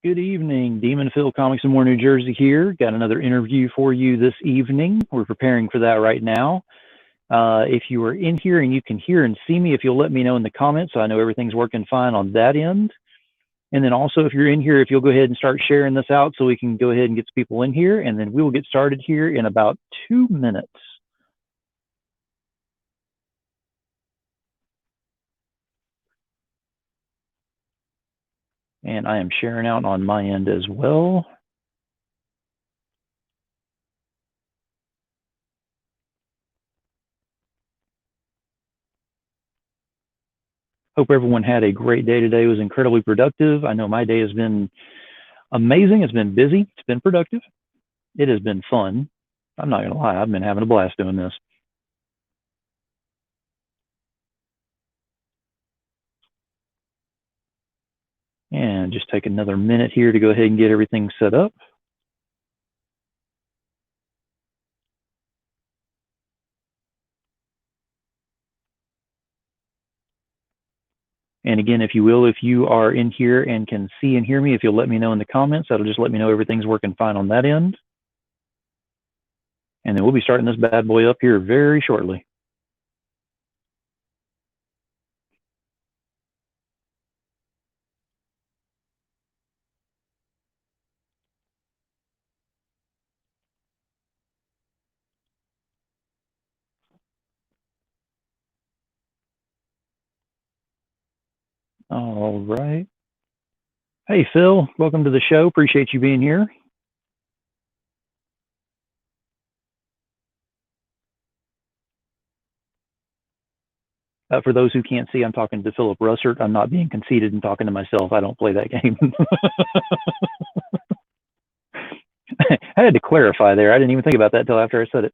Good evening, Demon Phil Comics in More New Jersey here. Got another interview for you this evening. We're preparing for that right now. If you are in here and you can hear and see me, if you'll let me know in the comments so I know everything's working fine on that end. And then also if you're in here, if you'll go ahead and start sharing this out so we can go ahead and get some people in here, and then we will get started here in about 2 minutes. And I am sharing out on my end as well. Hope everyone had a great day today. It was incredibly productive. I know my day has been amazing. It's been busy. It's been productive. It has been fun. I'm not going to lie. I've been having a blast doing this. And just take another minute here to go ahead and get everything set up. And again, if you will, if you are in here and can see and hear me, if you'll let me know in the comments, that'll just let me know everything's working fine on that end. And then we'll be starting this bad boy up here very shortly. All right. Hey, Phil, welcome to the show. Appreciate you being here. For those who can't see, I'm talking to Philip Russert. I'm not being conceited and talking to myself. I don't play that game. I had to clarify there. I didn't even think about that until after I said it.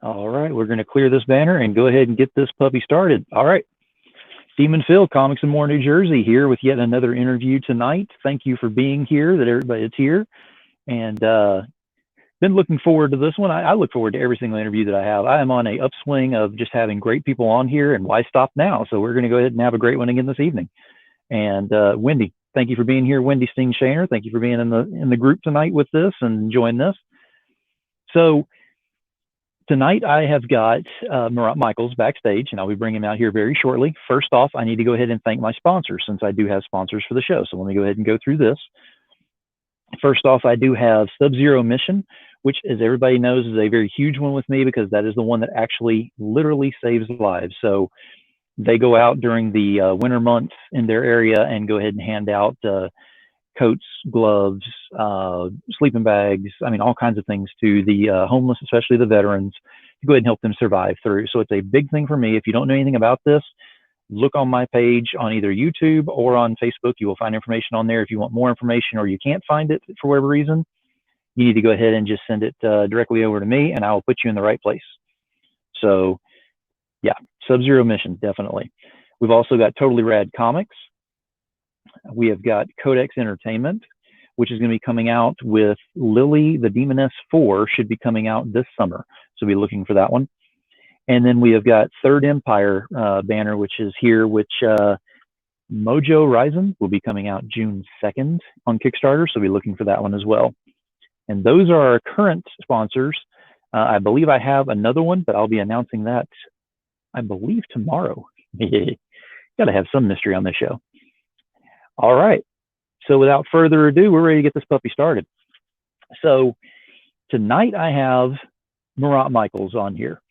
All right, we're going to clear this banner and go ahead and get this puppy started. All right. Demon Phil, Comics in More New Jersey, here with yet another interview tonight. Thank you for being here, that everybody that's here. And been looking forward to this one. I look forward to every single interview that I have. I am on a upswing of just having great people on here, and why stop now? So we're going to go ahead and have a great one again this evening. And Wendy, thank you for being here. Wendy Sting-Shaner, thank you for being in the group tonight with this and enjoying this. So tonight I have got Marat Mychaels backstage, and I'll be bringing him out here very shortly. First off, I need to go ahead and thank my sponsors, since I do have sponsors for the show. So let me go ahead and go through this. First off, I do have Sub-Zero Mission, which, as everybody knows, is a very huge one with me, because that is the one that actually literally saves lives. So they go out during the winter months in their area and go ahead and hand out coats, gloves, sleeping bags, I mean, all kinds of things to the homeless, especially the veterans, to go ahead and help them survive through. So it's a big thing for me. If you don't know anything about this, look on my page on either YouTube or on Facebook. You will find information on there. If you want more information or you can't find it for whatever reason, you need to go ahead and just send it directly over to me, and I will put you in the right place. So yeah, Sub-Zero Mission, definitely. We've also got Totally Rad Comics. We have got Codex Entertainment, which is going to be coming out with Lily the Demoness 4, should be coming out this summer. So be looking for that one. And then we have got Third Empire banner, which is here, which Mojo Rising will be coming out June 2nd on Kickstarter. So be looking for that one as well. And those are our current sponsors. I believe I have another one, but I'll be announcing that, I believe, tomorrow. Got to have some mystery on this show. All right. So without further ado, we're ready to get this puppy started. So tonight I have Marat Mychaels on here.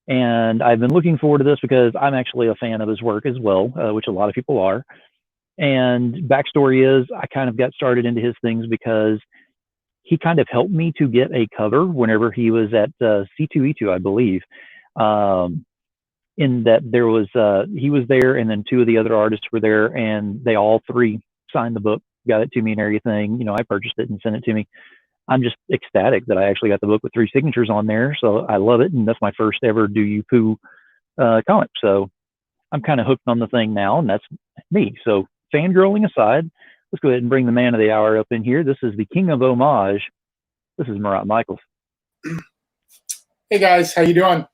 And I've been looking forward to this because I'm actually a fan of his work as well, which a lot of people are. And backstory is, I kind of got started into his things because he kind of helped me to get a cover whenever he was at C2E2, I believe. In that there was, he was there, and then two of the other artists were there, and they all three signed the book, got it to me and everything. You know, I purchased it and sent it to me. I'm just ecstatic that I actually got the book with 3 signatures on there. So I love it. And that's my first ever Do You Poo comic. So I'm kind of hooked on the thing now, and that's me. So fangirling aside, let's go ahead and bring the man of the hour up in here. This is the King of Homage. This is Marat Mychaels. Hey guys, how you doing?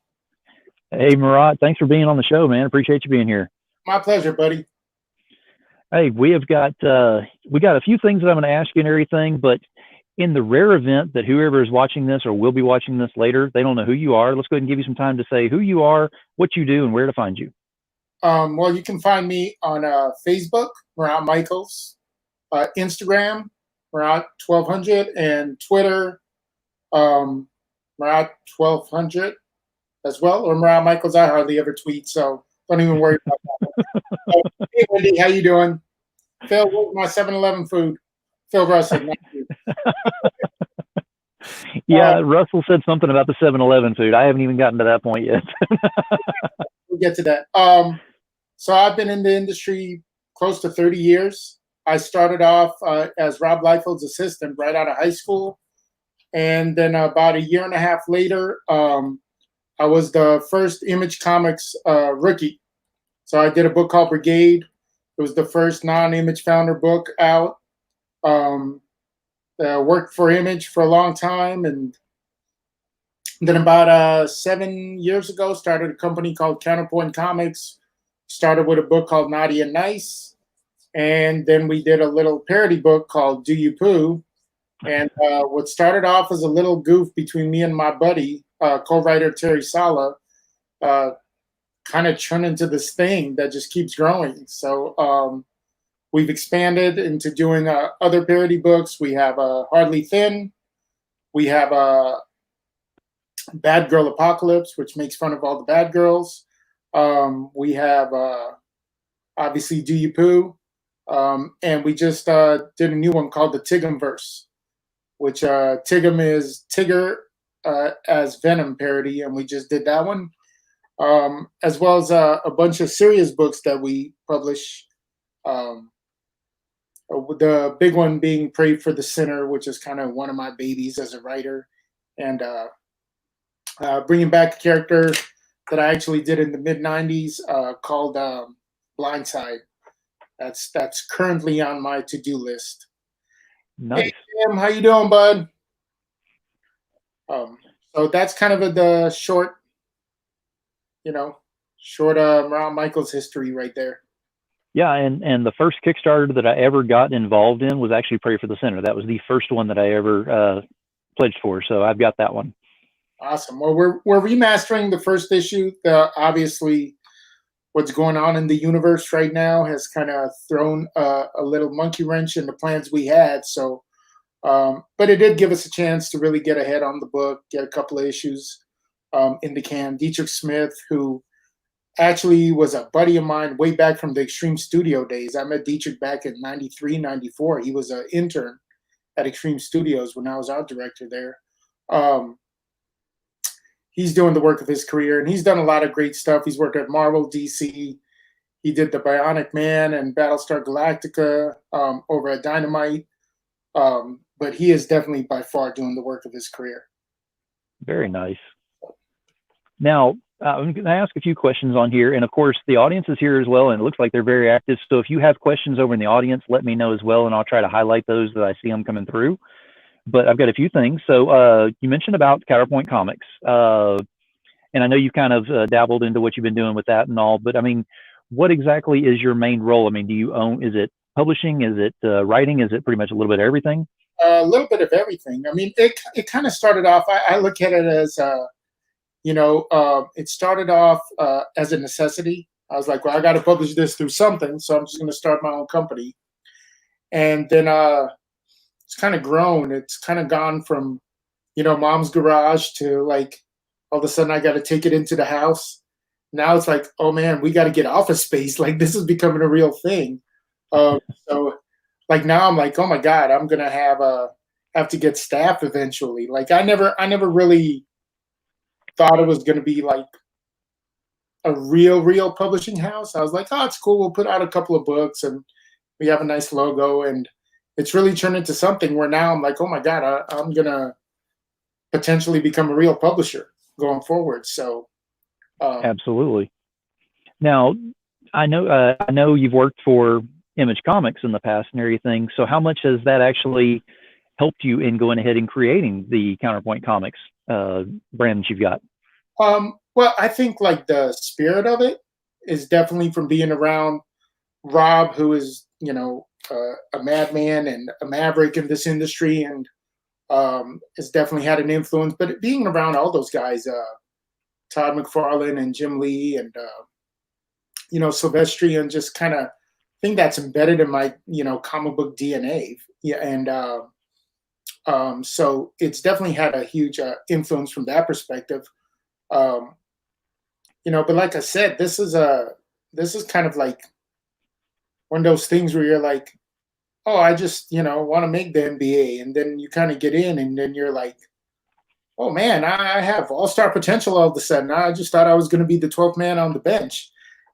Hey, Marat, thanks for being on the show, man. Appreciate you being here. My pleasure, buddy. Hey, we got a few things that I'm going to ask you and everything, but in the rare event that whoever is watching this or will be watching this later, they don't know who you are, let's go ahead and give you some time to say who you are, what you do, and where to find you. Well, you can find me on Facebook, Marat Mychaels, Instagram, Marat 1200, and Twitter, Marat 1200 as well, or Marat Mychaels. I hardly ever tweet, so don't even worry about that. Hey, Wendy, how you doing? Phil, where's my 7-Eleven food? Phil Russell, not you. Yeah, Russell said something about the 7-Eleven food. I haven't even gotten to that point yet. We'll get to that. So I've been in the industry close to 30 years. I started off as Rob Liefeld's assistant right out of high school. And then about a year and a half later, I was the first Image Comics rookie. So I did a book called Brigade. It was the first non-Image founder book out. Worked for Image for a long time. And then about 7 years ago, started a company called Counterpoint Comics. Started with a book called Naughty and Nice. And then we did a little parody book called Do You Poo? And what started off as a little goof between me and my buddy, co-writer Terry Sala, kind of turned into this thing that just keeps growing. So we've expanded into doing other parody books. We have Hardly Thin. We have Bad Girl Apocalypse, which makes fun of all the bad girls. We have obviously Do You Poo? And we just did a new one called the Tigumverse, which Tigum is Tigger as Venom parody, and we just did that one, as well as a bunch of serious books that we publish. The big one being Pray for the Sinner, which is kind of one of my babies as a writer, and bringing back a character that I actually did in the mid-'90s called Blindside. That's currently on my to-do list. Nice. Hey, Tim, how you doing, bud? So that's kind of the short Marat Mychaels history right there. Yeah, and the first Kickstarter that I ever got involved in was actually Pray for the Center. That was the first one that I ever pledged for, so I've got that one. Awesome. Well, we're remastering the first issue. Obviously, what's going on in the universe right now has kind of thrown a little monkey wrench in the plans we had. So, but it did give us a chance to really get ahead on the book, get a couple of issues in the can. Dietrich Smith, who actually was a buddy of mine way back from the Extreme Studio days. I met Dietrich back in 93, 94. He was an intern at Extreme Studios when I was art director there. He's doing the work of his career, and he's done a lot of great stuff. He's worked at Marvel, DC. He did the Bionic Man and Battlestar Galactica over at Dynamite. But he is definitely by far doing the work of his career. Very nice. Now, I'm going to ask a few questions on here. And of course, the audience is here as well, and it looks like they're very active. So if you have questions over in the audience, let me know as well, and I'll try to highlight those that I see them coming through. But I've got a few things. So you mentioned about Counterpoint Comics. And I know you kind of dabbled into what you've been doing with that and all. But I mean, what exactly is your main role? I mean, do you own, is it publishing? Is it writing? Is it pretty much a little bit of everything? A little bit of everything. I mean, it kind of started off, I look at it as, it started off as a necessity. I was like, well, I got to publish this through something. So I'm just going to start my own company. And then it's kind of grown. It's kind of gone from, mom's garage to like, all of a sudden I got to take it into the house. Now it's like, oh man, we got to get office space. Like this is becoming a real thing. So like now I'm like, oh my God, I'm going to have to get staff eventually. Like I never really thought it was going to be like a real publishing house. I was like, oh, it's cool. We'll put out a couple of books and we have a nice logo, and it's really turned into something where now I'm like, oh my God, I'm going to potentially become a real publisher going forward. So absolutely. Now, I know you've worked for Image Comics in the past and everything. So how much has that actually helped you in going ahead and creating the Counterpoint Comics brand that you've got? Well, I think like the spirit of it is definitely from being around Rob, who is, a madman and a maverick in this industry, and has definitely had an influence. But being around all those guys, Todd McFarlane and Jim Lee and Silvestri, and just kind of think that's embedded in my comic book DNA. Yeah, and so it's definitely had a huge influence from that perspective. Um, but like I said, this is kind of like one of those things where you're like, oh, I just want to make the NBA, and then you kind of get in, and then you're like, oh man, I have all-star potential all of a sudden. I just thought I was going to be the 12th man on the bench,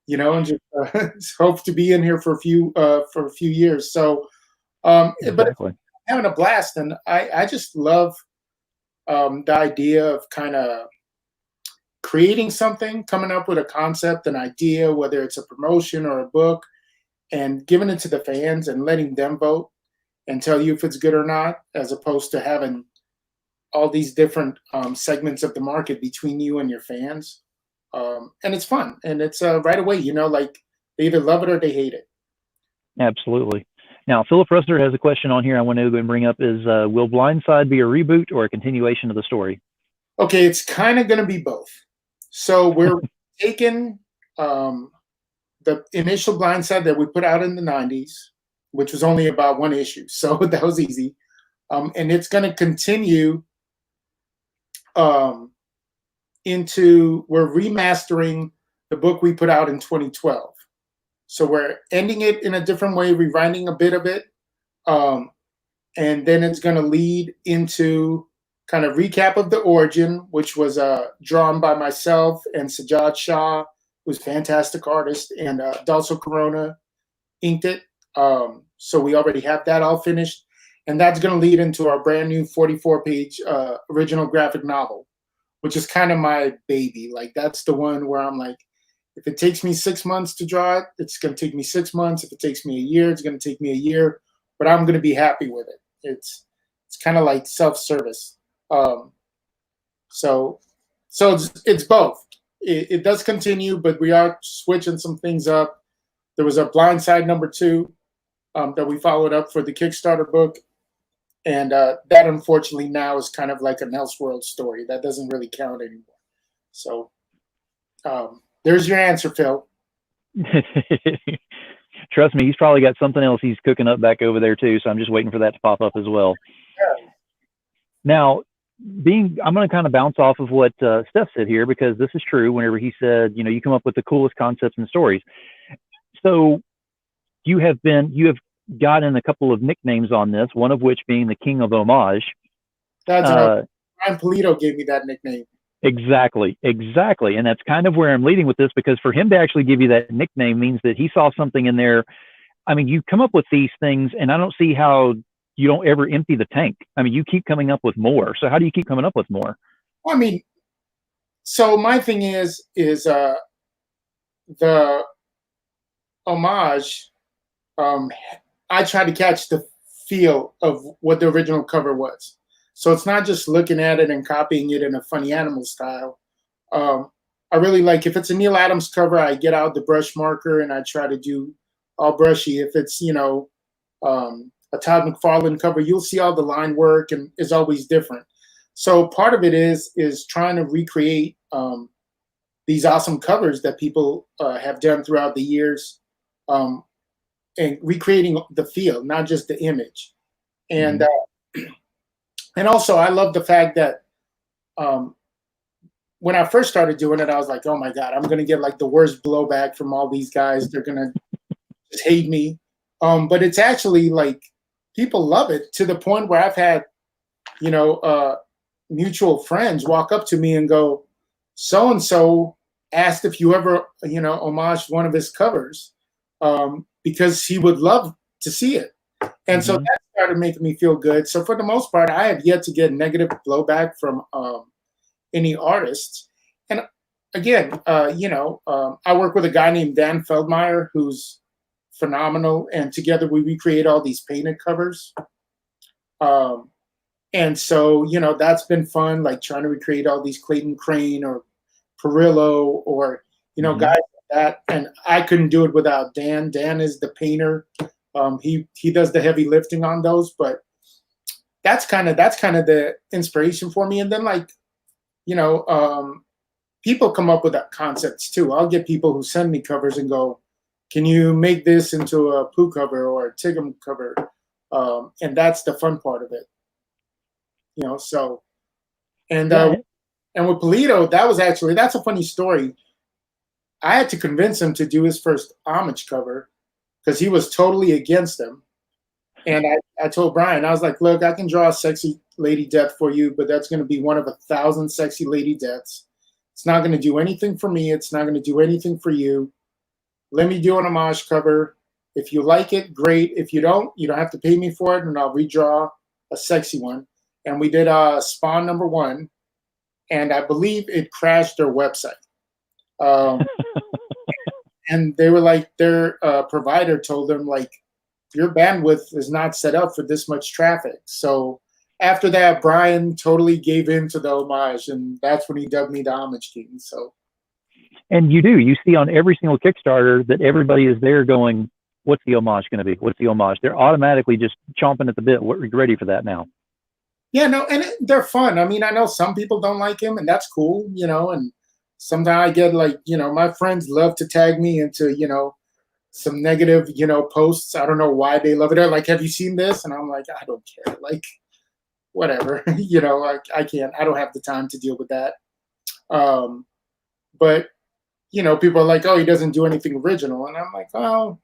and just hope to be in here for a few years. So, but Exactly. having a blast, and I just love the idea of kind of creating something, coming up with a concept, an idea, whether it's a promotion or a book, and giving it to the fans and letting them vote and tell you if it's good or not, as opposed to having all these different segments of the market between you and your fans. And it's fun, and it's right away, like they either love it or they hate it. Absolutely. Now, Philip Russer has a question on here I want to go and bring up is, will Blindside be a reboot or a continuation of the story? Okay, it's kind of going to be both. So we're taking the initial Blindside that we put out in the 90s, which was only about one issue. So that was easy. And it's going to continue we're remastering the book we put out in 2012. So we're ending it in a different way, rewriting a bit of it. And then it's going to lead into kind of recap of the origin, which was drawn by myself and Sajjad Shah, who's a fantastic artist, and Dalso Corona inked it. So we already have that all finished. And that's going to lead into our brand new 44-page original graphic novel, which is kind of my baby. Like, that's the one where I'm like, if it takes me 6 months to draw it, it's going to take me 6 months. If it takes me a year, it's going to take me a year. But I'm going to be happy with it. It's kind of like self-service. So it's both. It does continue, but we are switching some things up. There was a Blindside #2 that we followed up for the Kickstarter book. And that, unfortunately, now is kind of like an Elseworld story. That doesn't really count anymore. So there's your answer, Phil. Trust me, he's probably got something else he's cooking up back over there too. So I'm just waiting for that to pop up as well. Yeah. Now, I'm going to kind of bounce off of what Steph said here, because this is true. Whenever he said, you come up with the coolest concepts and stories. So you have gotten a couple of nicknames on this, one of which being the King of Homage. That's Brian Polito gave me that nickname. Exactly. And that's kind of where I'm leading with this, because for him to actually give you that nickname means that he saw something in there. I mean, you come up with these things, and I don't see how you don't ever empty the tank. I mean, you keep coming up with more. So how do you keep coming up with more? Well, I mean, so my thing is the homage. I try to catch the feel of what the original cover was. So it's not just looking at it and copying it in a funny animal style. I really like, if it's a Neil Adams cover, I get out the brush marker and I try to do all brushy. If it's, a Todd McFarlane cover, you'll see all the line work and is always different. So part of it is trying to recreate these awesome covers that people have done throughout the years, and recreating the feel, not just the image. And and also, I love the fact that when I first started doing it, I was like, oh my God, I'm going to get like the worst blowback from all these guys. They're going to just hate me. But it's actually like, people love it, to the point where I've had, mutual friends walk up to me and go, so-and-so asked if you ever, homaged one of his covers, because he would love to see it. And so that started making me feel good. So for the most part, I have yet to get negative blowback from any artists. And again, I work with a guy named Dan Feldmeyer, who's phenomenal. And together we recreate all these painted covers. And so, that's been fun, like trying to recreate all these Clayton Crane or Perillo, or Mm-hmm. guys like that. And I couldn't do it without Dan. Dan is the painter. He does the heavy lifting on those, but that's kind of the inspiration for me. And then you know, people come up with concepts too. I'll get people who send me covers and go, "Can you make this into a Pooh cover or a Tigum cover?" And that's the fun part of it, So, and Yeah. and with Polito, that's a funny story. I had to convince him to do his first homage cover because he was totally against them. And I told Brian, I was like, "Look, I can draw a sexy lady death for you, but that's going to be one of 1,000 sexy lady deaths. It's not going to do anything for me. It's not going to do anything for you. Let me do an homage cover. If you like it, great. If you don't have to pay me for it, and I'll redraw a sexy one." And we did Spawn #1, and I believe it crashed their website. And they were like, their provider told them, like, your bandwidth is not set up for this much traffic. So after that, Brian totally gave in to the homage, and that's when he dubbed me the Homage King. So, And you see on every single Kickstarter that everybody is there going, what's the homage going to be? What's the homage? They're automatically just chomping at the bit. We're ready for that now. yeah, no, and they're fun. I mean, I know some people don't like him, and that's cool, and sometimes I get my friends love to tag me into, some negative, posts. I don't know why they love it. They're like, "Have you seen this?" And I'm like, "I don't care. Like, whatever." I can't. I don't have the time to deal with that. But people are like, "Oh, he doesn't do anything original," and I'm like, "Oh,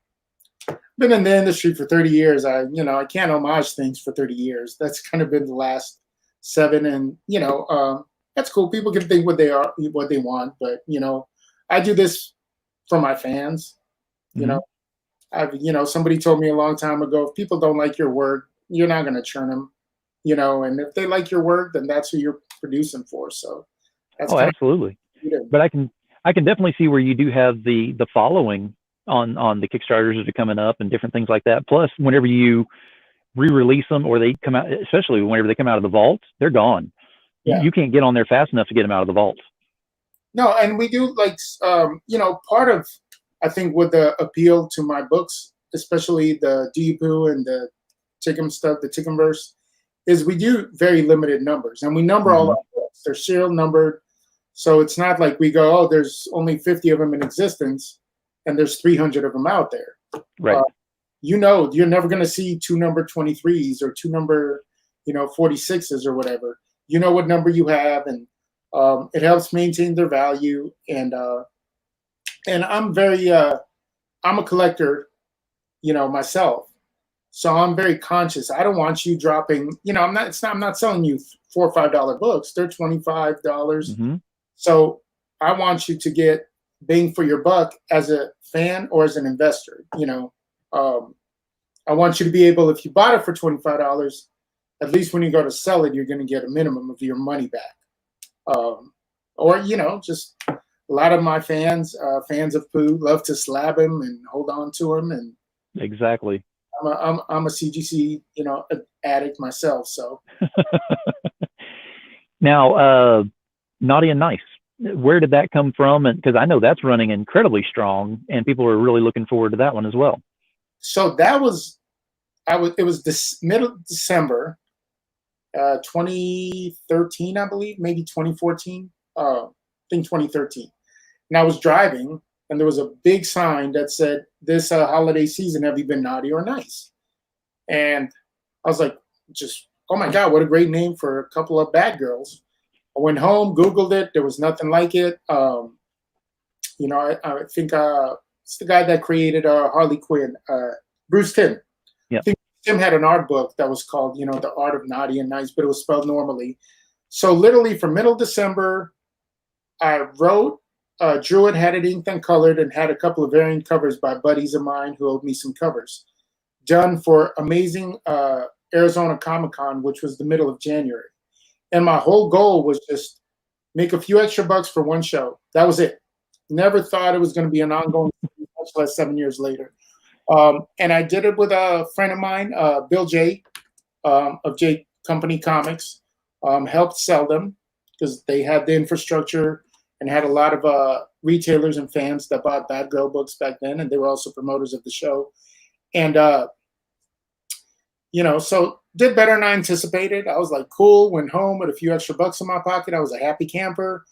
been in the industry for 30 years. I can't homage things for 30 years. That's kind of been the last 7, and that's cool. People can think what they want, but I do this for my fans. Mm-hmm. Somebody told me a long time ago, if people don't like your work, you're not going to churn them, and if they like your work, then that's who you're producing for. So that's Oh, kind absolutely. of, But I can definitely see where you do have the following on the Kickstarters that are coming up and different things like that. Plus, whenever you re-release them or they come out, especially whenever they come out of the vault, they're gone. yeah. You can't get on there fast enough to get them out of the vault. No, and we do part of, I think, with the appeal to my books, especially the Deepu and the Tickum stuff, the Tickumverse, is we do very limited numbers, and we number all Mm-hmm. our books. They're serial numbered, so it's not like we go, "Oh, there's only 50 of them in existence, and there's 300 of them out there." Right. You're never going to see 2 number 23s or 2 number 46s or whatever. You know what number you have, and it helps maintain their value. And I'm very I'm a collector, myself, so I'm very conscious. I don't want you dropping, I'm not selling you $4 or $5 books. They're $25. Mm-hmm. So I want you to get bang for your buck as a fan or as an investor. I want you to be able, if you bought it for $25, at least when you go to sell it, you're going to get a minimum of your money back. Or just a lot of my fans of Pooh, love to slab him and hold on to him, and Exactly. I'm a CGC addict myself. So Now, Naughty and Nice. Where did that come from? And because I know that's running incredibly strong, and people are really looking forward to that one as well. So that was, it was this middle December, 2013, I believe, maybe 2014. I think 2013. And I was driving, and there was a big sign that said, "This holiday season, have you been naughty or nice?" And I was like, oh my God, what a great name for a couple of bad girls. I went home, Googled it. There was nothing like it. I think it's the guy that created Harley Quinn, Bruce Timm. Yeah. I think Tim had an art book that was called, The Art of Naughty and Nice, but it was spelled normally. So literally from middle December, I wrote, drew it, had it inked and colored, and had a couple of variant covers by buddies of mine who owed me some covers, done for amazing Arizona Comic-Con, which was the middle of January. And my whole goal was just make a few extra bucks for one show. That was it. Never thought it was going to be an ongoing, much less 7 years later. And I did it with a friend of mine, Bill J, of J Company Comics, helped sell them because they had the infrastructure and had a lot of retailers and fans that bought Bad Girl books back then, and they were also promoters of the show. And so did better than I anticipated. I was like, cool. Went home with a few extra bucks in my pocket. I was a happy camper.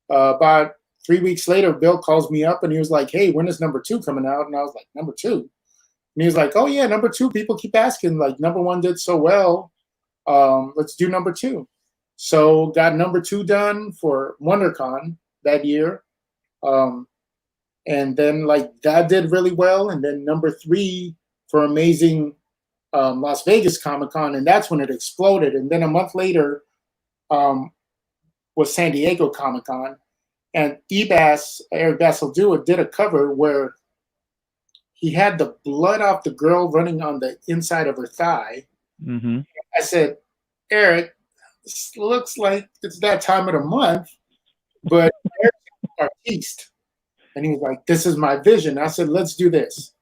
About 3 weeks later, Bill calls me up and he was like, hey, when is number 2 coming out? And I was like, number 2? And he was like, oh yeah, number 2. People keep asking. Like, number 1 did so well. Let's do number 2. So got number 2 done for WonderCon that year. And then like that did really well. And then number 3 for Amazing Las Vegas Comic Con, and that's when it exploded. And then a month later was San Diego Comic Con, and Eric Basildua did a cover where he had the blood off the girl running on the inside of her thigh. Mm-hmm. I said, Eric, this looks like it's that time of the month, but Eric's an artiste. And he was like, this is my vision. I said, let's do this.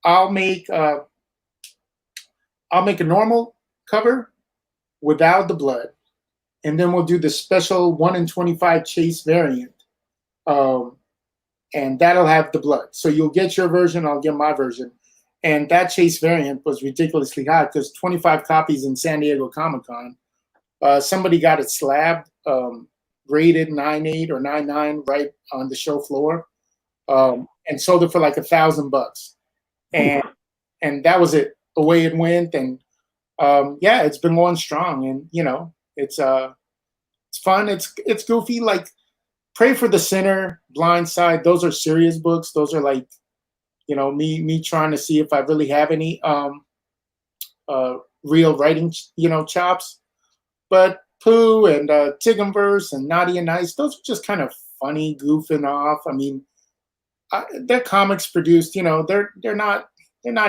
I'll make a normal cover without the blood, and then we'll do the special 1 in 25 chase variant, and that'll have the blood. So you'll get your version, I'll get my version. And that chase variant was ridiculously hot because 25 copies in San Diego Comic-Con. Somebody got it slabbed, graded 9.8 or 9.9 right on the show floor, and sold it for like $1,000. And that was it. Away it went, and it's been going strong, and it's fun, it's goofy. Like Pray for the Sinner, Blindside, those are serious books. Those are like me trying to see if I really have any real writing chops. But Pooh and Tigumverse and Naughty and Nice, those are just kind of funny, goofing off. I mean, they're comics produced, they're not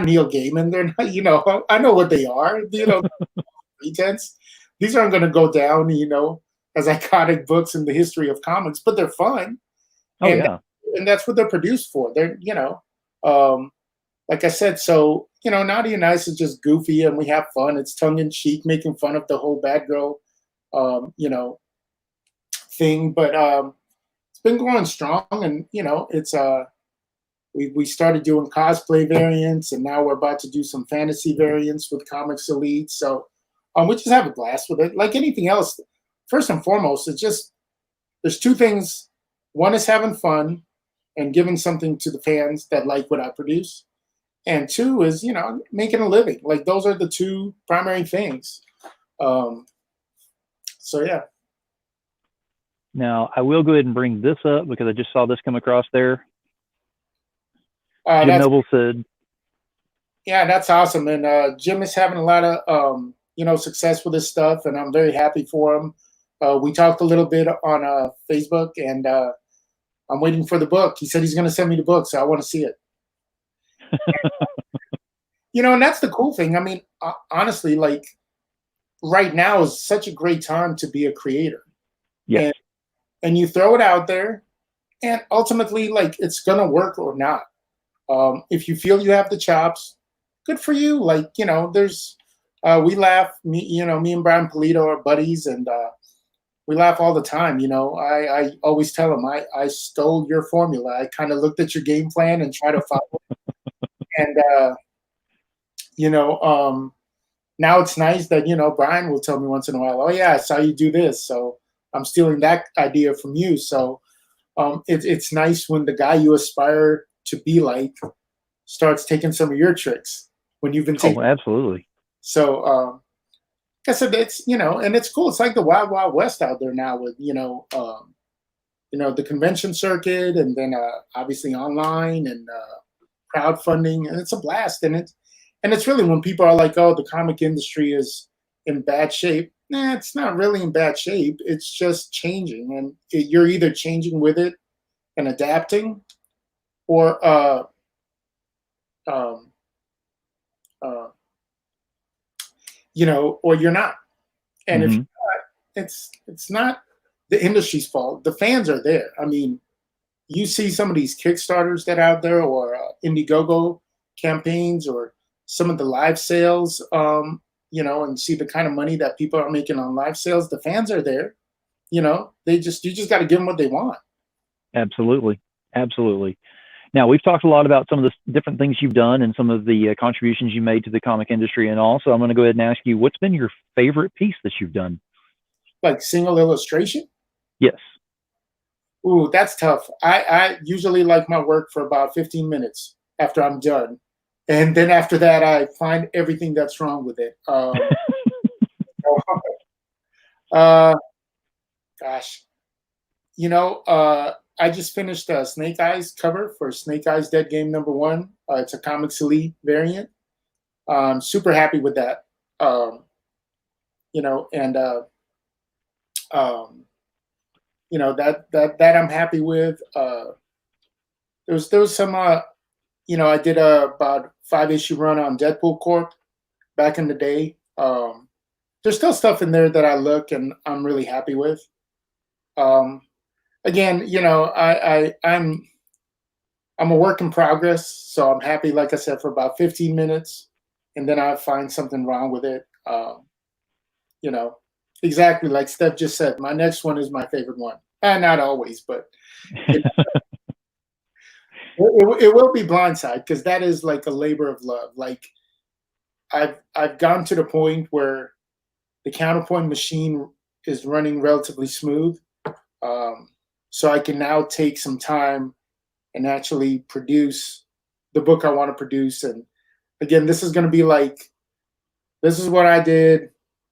Neil Gaiman. They're not, I know what they are, pretense. These aren't going to go down, as iconic books in the history of comics, but they're fun. Oh, yeah. And that's what they're produced for. They're, like I said, so, Naughty and Nice is just goofy and we have fun. It's tongue in cheek, making fun of the whole bad girl, thing. But it's been going strong, and, it's, we started doing cosplay variants, and now we're about to do some fantasy variants with Comics Elite. So we just have a blast with it. Like anything else, first and foremost, it's just there's 2 things. One is having fun and giving something to the fans that like what I produce. And 2 is, making a living. Like those are the 2 primary things. So, yeah. Now, I will go ahead and bring this up because I just saw this come across there. Jim Noble said, yeah, that's awesome. And Jim is having a lot of, success with his stuff, and I'm very happy for him. We talked a little bit on Facebook, and I'm waiting for the book. He said he's going to send me the book, so I want to see it. And that's the cool thing. I mean, honestly, like right now is such a great time to be a creator. Yeah. And you throw it out there, and ultimately, like, it's going to work or not. If you feel you have the chops, good for you. Like, there's, we laugh, me and Brian Polito are buddies, and we laugh all the time. I always tell him, I stole your formula. I kind of looked at your game plan and try to follow it. And, now it's nice that, Brian will tell me once in a while, oh yeah, I saw you do this. So I'm stealing that idea from you. So it's nice when the guy you aspire to be like starts taking some of your tricks when you've been taking. Oh, absolutely. So like I said, it's and it's cool. It's like the wild west out there now with the convention circuit, and then obviously online and crowdfunding, and it's a blast. And it's really when people are like, oh, the comic industry is in bad shape. Nah, it's not really in bad shape. It's just changing, and you're either changing with it and adapting, or or you're not. And if you're not, it's not the industry's fault. The fans are there. I mean, you see some of these Kickstarters that are out there, or Indiegogo campaigns, or some of the live sales, and see the kind of money that people are making on live sales. The fans are there. You just got to give them what they want. Absolutely. Absolutely. Now, we've talked a lot about some of the different things you've done and some of the contributions you made to the comic industry. And also, I'm going to go ahead and ask you, what's been your favorite piece that you've done? Like single illustration. Yes. Ooh, that's tough. I usually like my work for about 15 minutes after I'm done. And then after that, I find everything that's wrong with it. Uh, gosh, I just finished Snake Eyes cover for Snake Eyes Dead Game #1. It's a Comics Elite variant. Super happy with that. Um, and um, that I'm happy with. There was some I did a about 5 issue run on Deadpool Corp back in the day. There's still stuff in there that I look and I'm really happy with. Um, Again, I'm a work in progress, so I'm happy, like I said, for about 15 minutes, and then I find something wrong with it. You know, exactly like Steph just said. My next one is my favorite one. Not always, but it, it will be Blindside because that is like a labor of love. Like I've gone to the point where the counterpoint machine is running relatively smooth, um, so I can now take some time and actually produce the book I want to produce. And again, this is going to be like, this is what I did.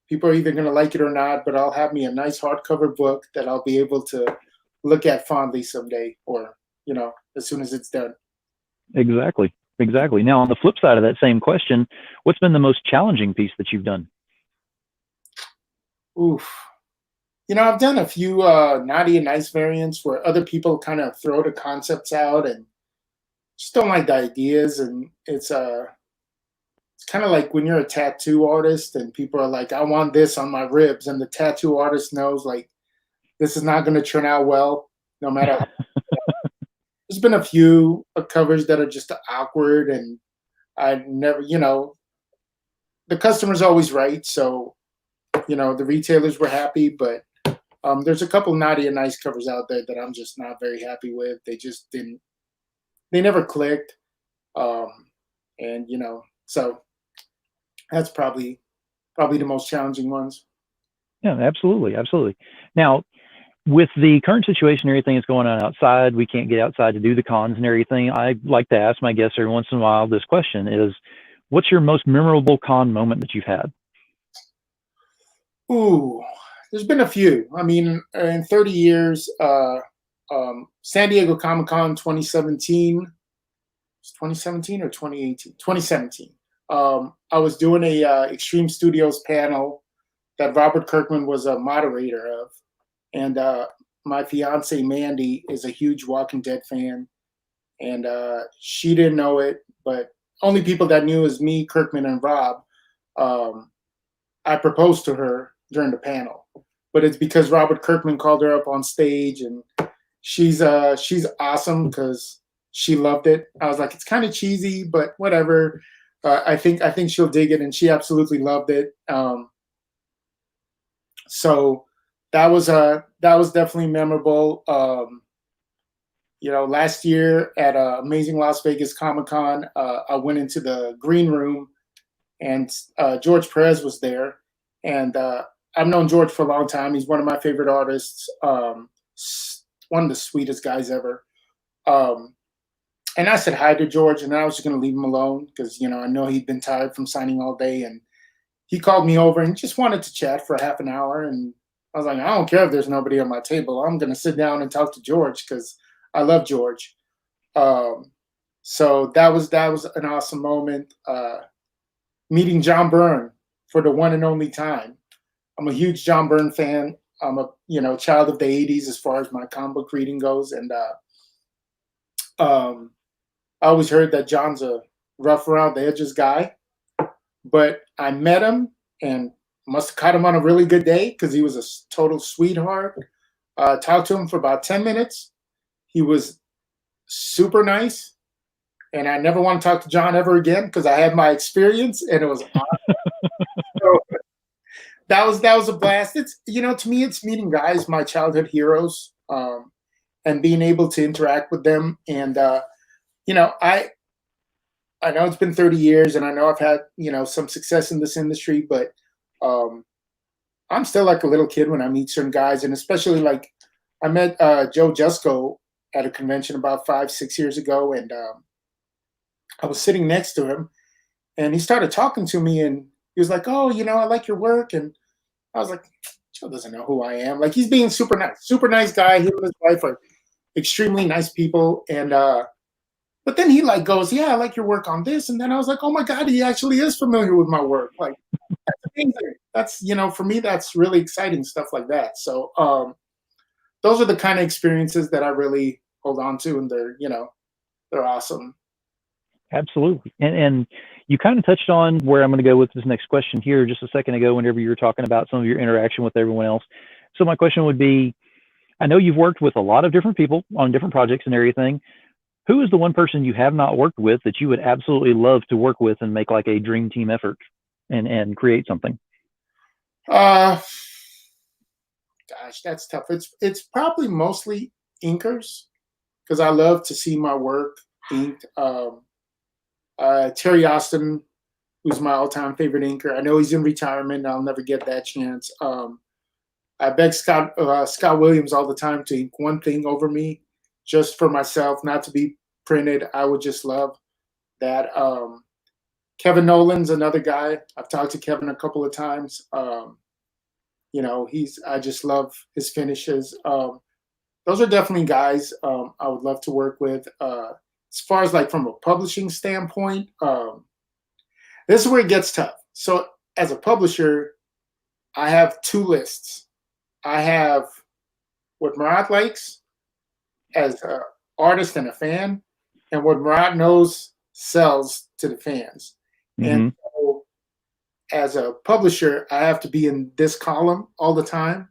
People are either going to like it or not, but I'll have me a nice hardcover book that I'll be able to look at fondly someday, or as soon as it's done. Exactly. Exactly. Now, on the flip side of that same question, what's been the most challenging piece that you've done? Oof. I've done a few naughty and nice variants where other people kind of throw the concepts out and just don't like the ideas, and it's kind of like when you're a tattoo artist and people are like, I want this on my ribs, and the tattoo artist knows like this is not going to turn out well, no matter how. There's been a few covers that are just awkward, and I never, the customer's always right, so the retailers were happy, but there's a couple naughty and nice covers out there that I'm just not very happy with. They just didn't, they never clicked, um, and so that's probably the most challenging ones. Yeah, absolutely. Absolutely. Now, with the current situation, everything is going on outside. We can't get outside to do the cons and everything. I like to ask my guests every once in a while this question is, what's your most memorable con moment that you've had? Ooh, there's been a few. I mean, in 30 years, San Diego Comic Con 2017, 2017 or 2018? 2017. I was doing a Extreme Studios panel that Robert Kirkman was a moderator of, and my fiance Mandy is a huge Walking Dead fan, and she didn't know it, but only people that knew is me, Kirkman, and Rob. Um, I proposed to her during the panel, but it's because Robert Kirkman called her up on stage, and she's awesome because she loved it. I was like, it's kind of cheesy, but whatever. I think she'll dig it, and she absolutely loved it. So that was definitely memorable. Last year at Amazing Las Vegas Comic Con, I went into the green room, and George Perez was there, and I've known George for a long time. He's one of my favorite artists, one of the sweetest guys ever. And I said hi to George, and I was just going to leave him alone because I know he'd been tired from signing all day, and he called me over and just wanted to chat for half an hour. And I was like, I don't care if there's nobody on my table. I'm going to sit down and talk to George because I love George. So that was an awesome moment. Meeting John Byrne for the one and only time. I'm a huge John Byrne fan. I'm a child of the '80s as far as my comic book reading goes, and I always heard that John's a rough around the edges guy, but I met him and must have caught him on a really good day because he was a total sweetheart. Talked to him for about 10 minutes. He was super nice, and I never want to talk to John ever again because I had my experience and it was awesome. So that was a blast. It's to me, it's meeting guys, my childhood heroes, and being able to interact with them. And I know it's been 30 years, and I know I've had some success in this industry, but um, I'm still like a little kid when I meet certain guys, and especially like I met Joe Jusko at a convention about 5, 6 years ago, and I was sitting next to him, and he started talking to me, and he was like, "Oh, I like your work," and I was like, "Joe doesn't know who I am." Like he's being super nice guy. He and his wife are extremely nice people, and but then he like goes, "Yeah, I like your work on this," and then I was like, "Oh my God, he actually is familiar with my work." Like that's amazing. That's for me, that's really exciting stuff like that. So those are the kind of experiences that I really hold on to, and they're awesome. Absolutely. And you kind of touched on where I'm going to go with this next question here just a second ago, whenever you were talking about some of your interaction with everyone else. So my question would be, I know you've worked with a lot of different people on different projects and everything. Who is the one person you have not worked with that you would absolutely love to work with and make like a dream team effort and create something? Uh, Gosh, that's tough. It's probably mostly inkers because I love to see my work inked. Terry Austin, who's my all-time favorite inker. I know he's in retirement. I'll never get that chance. I beg Scott Williams all the time to ink one thing over me, just for myself, not to be printed. I would just love that. Kevin Nolan's another guy. I've talked to Kevin a couple of times. I just love his finishes. Those are definitely guys I would love to work with. As far as like from a publishing standpoint, this is where it gets tough. So as a publisher, I have two lists. I have what Marat likes as an artist and a fan, and what Marat knows sells to the fans. Mm-hmm. And so as a publisher, I have to be in this column all the time.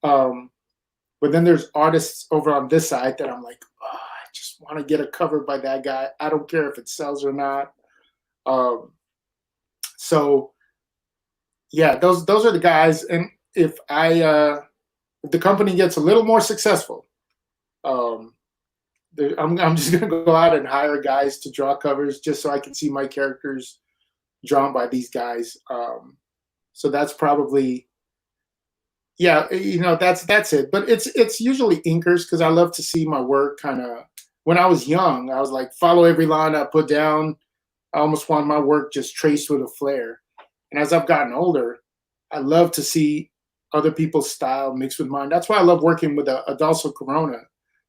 But then there's artists over on this side that I'm like, oh, I just want to get a cover by that guy. I don't care if it sells or not. So yeah, those are the guys. And if the company gets a little more successful, I'm just gonna go out and hire guys to draw covers just so I can see my characters drawn by these guys. So that's probably, yeah, that's it. But it's usually inkers because I love to see my work kind of. When I was young, I was like, follow every line I put down. I almost want my work just traced with a flair. And as I've gotten older, I love to see other people's style mixed with mine. That's why I love working with Adolfo Corona,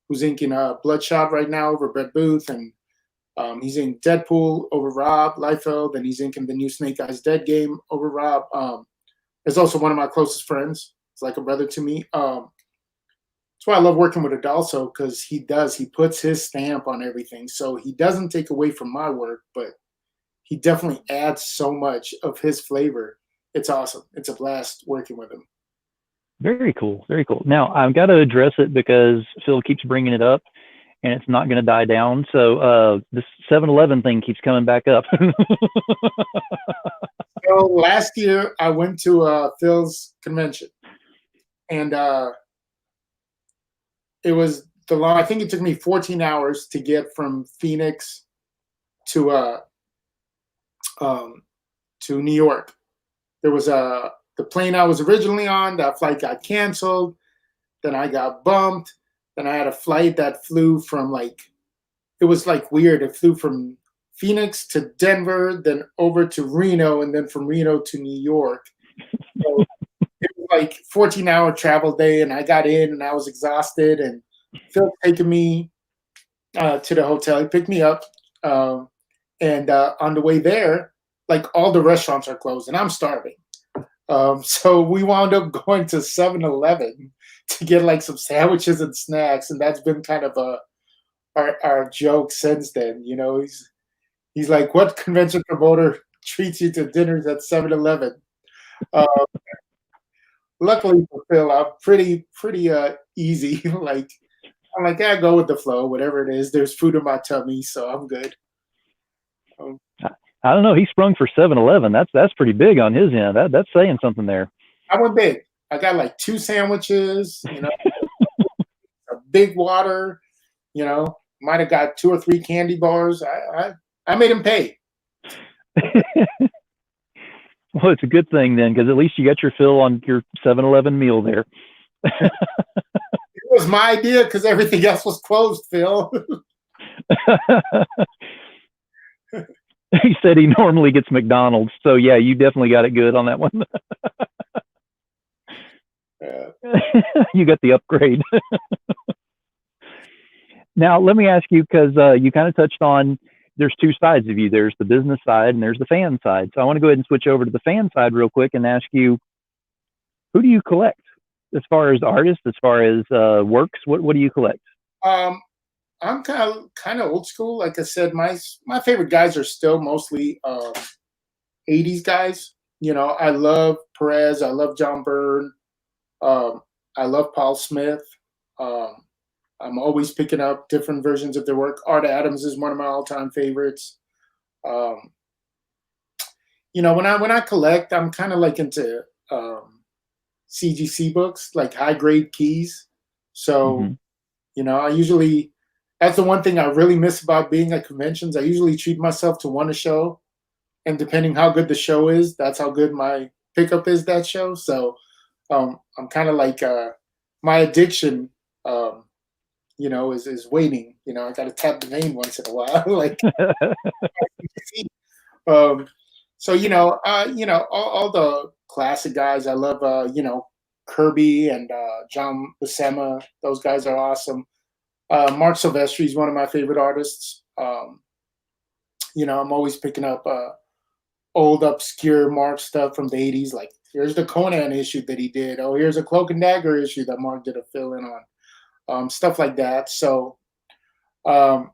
who's inking Bloodshot right now over Brett Booth, and he's in Deadpool over Rob Liefeld, and he's inking the new Snake Eyes Dead game over Rob. It's also one of my closest friends. It's like a brother to me. That's why I love working with Adolfo, because he puts his stamp on everything. So he doesn't take away from my work, but he definitely adds so much of his flavor. It's awesome. It's a blast working with him. Very cool. Very cool. Now, I've got to address it because Phil keeps bringing it up, and it's not going to die down. So this 7-Eleven thing keeps coming back up. So last year, I went to Phil's convention, and it was I think it took me 14 hours to get from Phoenix to New York. There was the plane I was originally on, that flight got canceled. Then I got bumped. Then I had a flight that flew from it was weird. It flew from Phoenix to Denver, then over to Reno, and then from Reno to New York. So it was 14-hour travel day, and I got in and I was exhausted, and Phil taking me to the hotel. He picked me up, and on the way there, all the restaurants are closed, and I'm starving. So we wound up going to 7-Eleven to get some sandwiches and snacks, and that's been kind of our joke since then. He's like, what convention promoter treats you to dinners at 7-Eleven? Luckily for Phil, I'm pretty easy. I'm like, yeah, go with the flow, whatever it is. There's food in my tummy, so I'm good. I don't know. He sprung for 7-Eleven. That's pretty big on his end. That's saying something there. I went big. I got 2 sandwiches, a big water, you know, might have got 2 or 3 candy bars. I made him pay. Well, it's a good thing then, because at least you got your fill on your 7-Eleven meal there. It was my idea because everything else was closed, Phil. He said he normally gets McDonald's, so yeah, you definitely got it good on that one. Yeah. You got the upgrade. Now, let me ask you, because you kind of touched on there's two sides of you. There's the business side and there's the fan side. So I want to go ahead and switch over to the fan side real quick and ask you, who do you collect as far as artists, as far as works? What do you collect? I'm kind of old school. Like I said, my favorite guys are still mostly 80s guys. You know, I love Perez. I love John Byrne. I love Paul Smith. Um, I'm always picking up different versions of their work. Art Adams is one of my all-time favorites. Um, you know, when I collect, I'm kind of like into CGC books, like high grade keys. So, you know, I usually that's the one thing I really miss about being at conventions. I usually treat myself to one a show, and depending how good the show is, that's how good my pickup is that show. So, I'm kind of like my addiction. You know, is waiting. You know, I got to tap the vein once in a while. Like, um, so you know, all the classic guys. I love, you know, Kirby and John Buscema. Those guys are awesome. Mark Silvestri is one of my favorite artists. You know, I'm always picking up old obscure Mark stuff from the '80s. Like, here's the Conan issue that he did. Oh, here's a Cloak and Dagger issue that Mark did a fill in on. Stuff like that. So, um,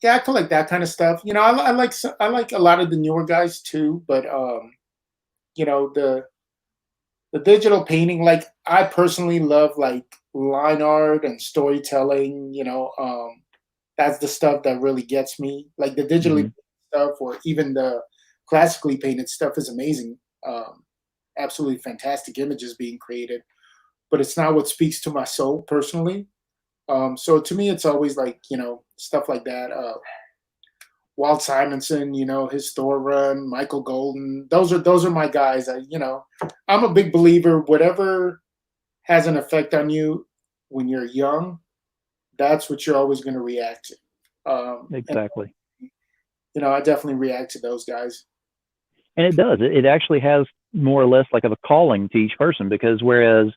yeah, I collect that kind of stuff. You know, I like a lot of the newer guys too, but you know, the digital painting. Like, I personally love like line art and storytelling. You know, that's the stuff that really gets me. Like the digitally stuff, or even the classically painted stuff, is amazing. Absolutely fantastic images being created, but it's not what speaks to my soul personally. So to me, it's always like, you know, stuff like that. Walt Simonson, you know, his store run, Michael Golden. Those are my guys. You know, I'm a big believer. Whatever has an effect on you when you're young, that's what you're always going to react to. Exactly. And, you know, I definitely react to those guys. And it does. It actually has more or less like of a calling to each person, because whereas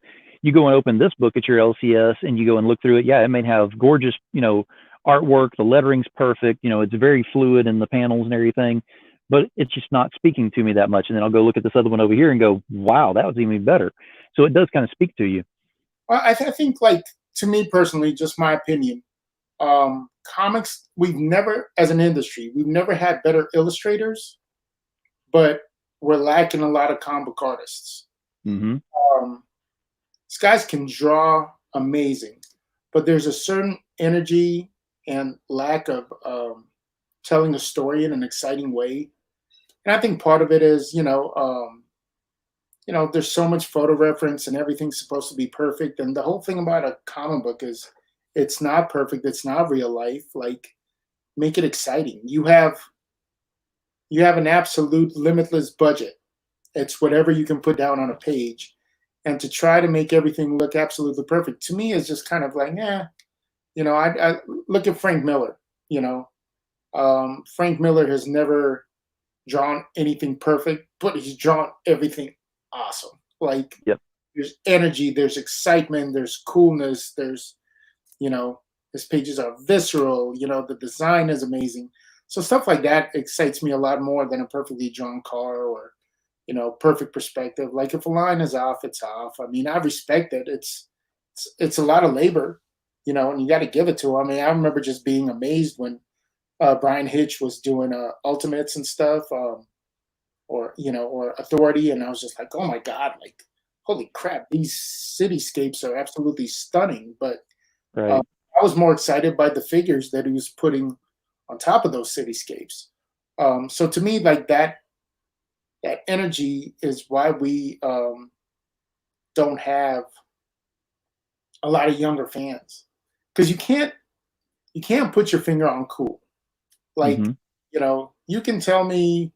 you go and open this book at your LCS and you go and look through it, yeah, it may have gorgeous, you know, artwork, the lettering's perfect, you know, it's very fluid in the panels and everything, but it's just not speaking to me that much. And then I'll go look at this other one over here and go, wow, that was even better. So it does kind of speak to you. Well, I think, like, to me personally, just my opinion, comics, we've never, as an industry, we've never had better illustrators, but we're lacking a lot of comic book artists. These guys can draw amazing, but there's a certain energy and lack of telling a story in an exciting way. And I think part of it is, you know, there's so much photo reference and everything's supposed to be perfect. And the whole thing about a comic book is it's not perfect. It's not real life. Like, make it exciting. You have an absolute limitless budget. It's whatever you can put down on a page. And to try to make everything look absolutely perfect, to me, is just kind of like, yeah. You know, I look at Frank Miller. You know, Frank Miller has never drawn anything perfect, but he's drawn everything awesome. Like, Yep. there's energy, there's excitement, there's coolness, there's, you know, his pages are visceral. You know, the design is amazing. So stuff like that excites me a lot more than a perfectly drawn car, or, you know, perfect perspective. Like, if a line is off, it's off. I mean, I respect it. It's a lot of labor, you know, and you got to give it to him. I mean, I remember just being amazed when Brian Hitch was doing Ultimates and stuff, or, you know, or Authority, and I was just like, oh my god, like, holy crap, these cityscapes are absolutely stunning. But Right. I was more excited by the figures that he was putting on top of those cityscapes. So to me, like, that energy is why we don't have a lot of younger fans, because you can't put your finger on cool. Like, Mm-hmm. you can tell me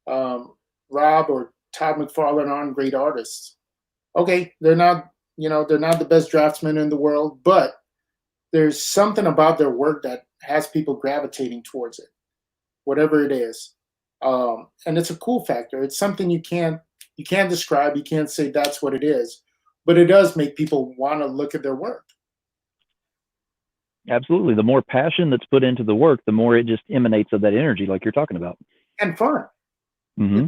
Rob or Todd McFarlane aren't great artists. Okay, they're not the best draftsmen in the world, but there's something about their work that has people gravitating towards it, whatever it is. And it's a cool factor. It's something you can't describe. You can't say that's what it is, but it does make people want to look at their work. Absolutely. The more passion that's put into the work, the more it just emanates of that energy, like you're talking about. And fun. Mm-hmm.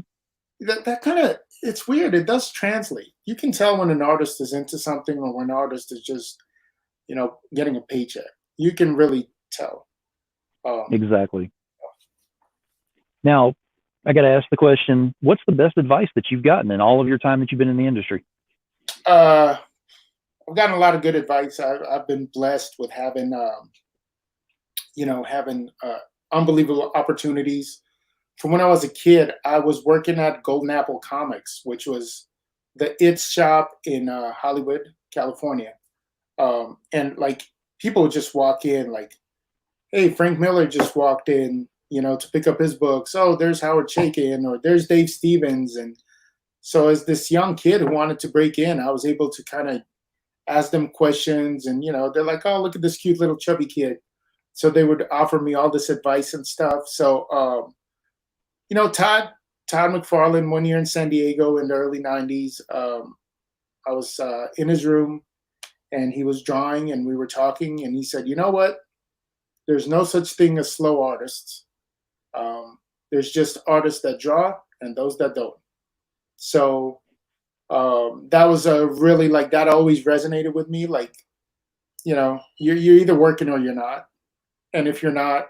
That kind of, it's weird. It does translate. You can tell when an artist is into something or when an artist is just getting a paycheck. You can really tell. Um, Exactly. Now, I got to ask the question: what's the best advice that you've gotten in all of your time that you've been in the industry? uh, I've gotten a lot of good advice. I've been blessed with having having unbelievable opportunities. From when I was a kid, I was working at Golden Apple Comics, which was the It shop in Hollywood, California. And like people would just walk in, like, "Hey, Frank Miller just walked in, to pick up his books. Oh, there's Howard Chaykin, or there's Dave Stevens." And so, as this young kid who wanted to break in, I was able to kind of ask them questions, and they're like, "Oh, look at this cute little chubby kid." So they would offer me all this advice and stuff. So, Todd McFarlane, one year in San Diego in the early '90s, I was in his room and he was drawing, and we were talking, and he said, "You know what? There's no such thing as slow artists. There's just artists that draw and those that don't." So that was a really, like, that always resonated with me. Like, you're either working or you're not, and if you're not,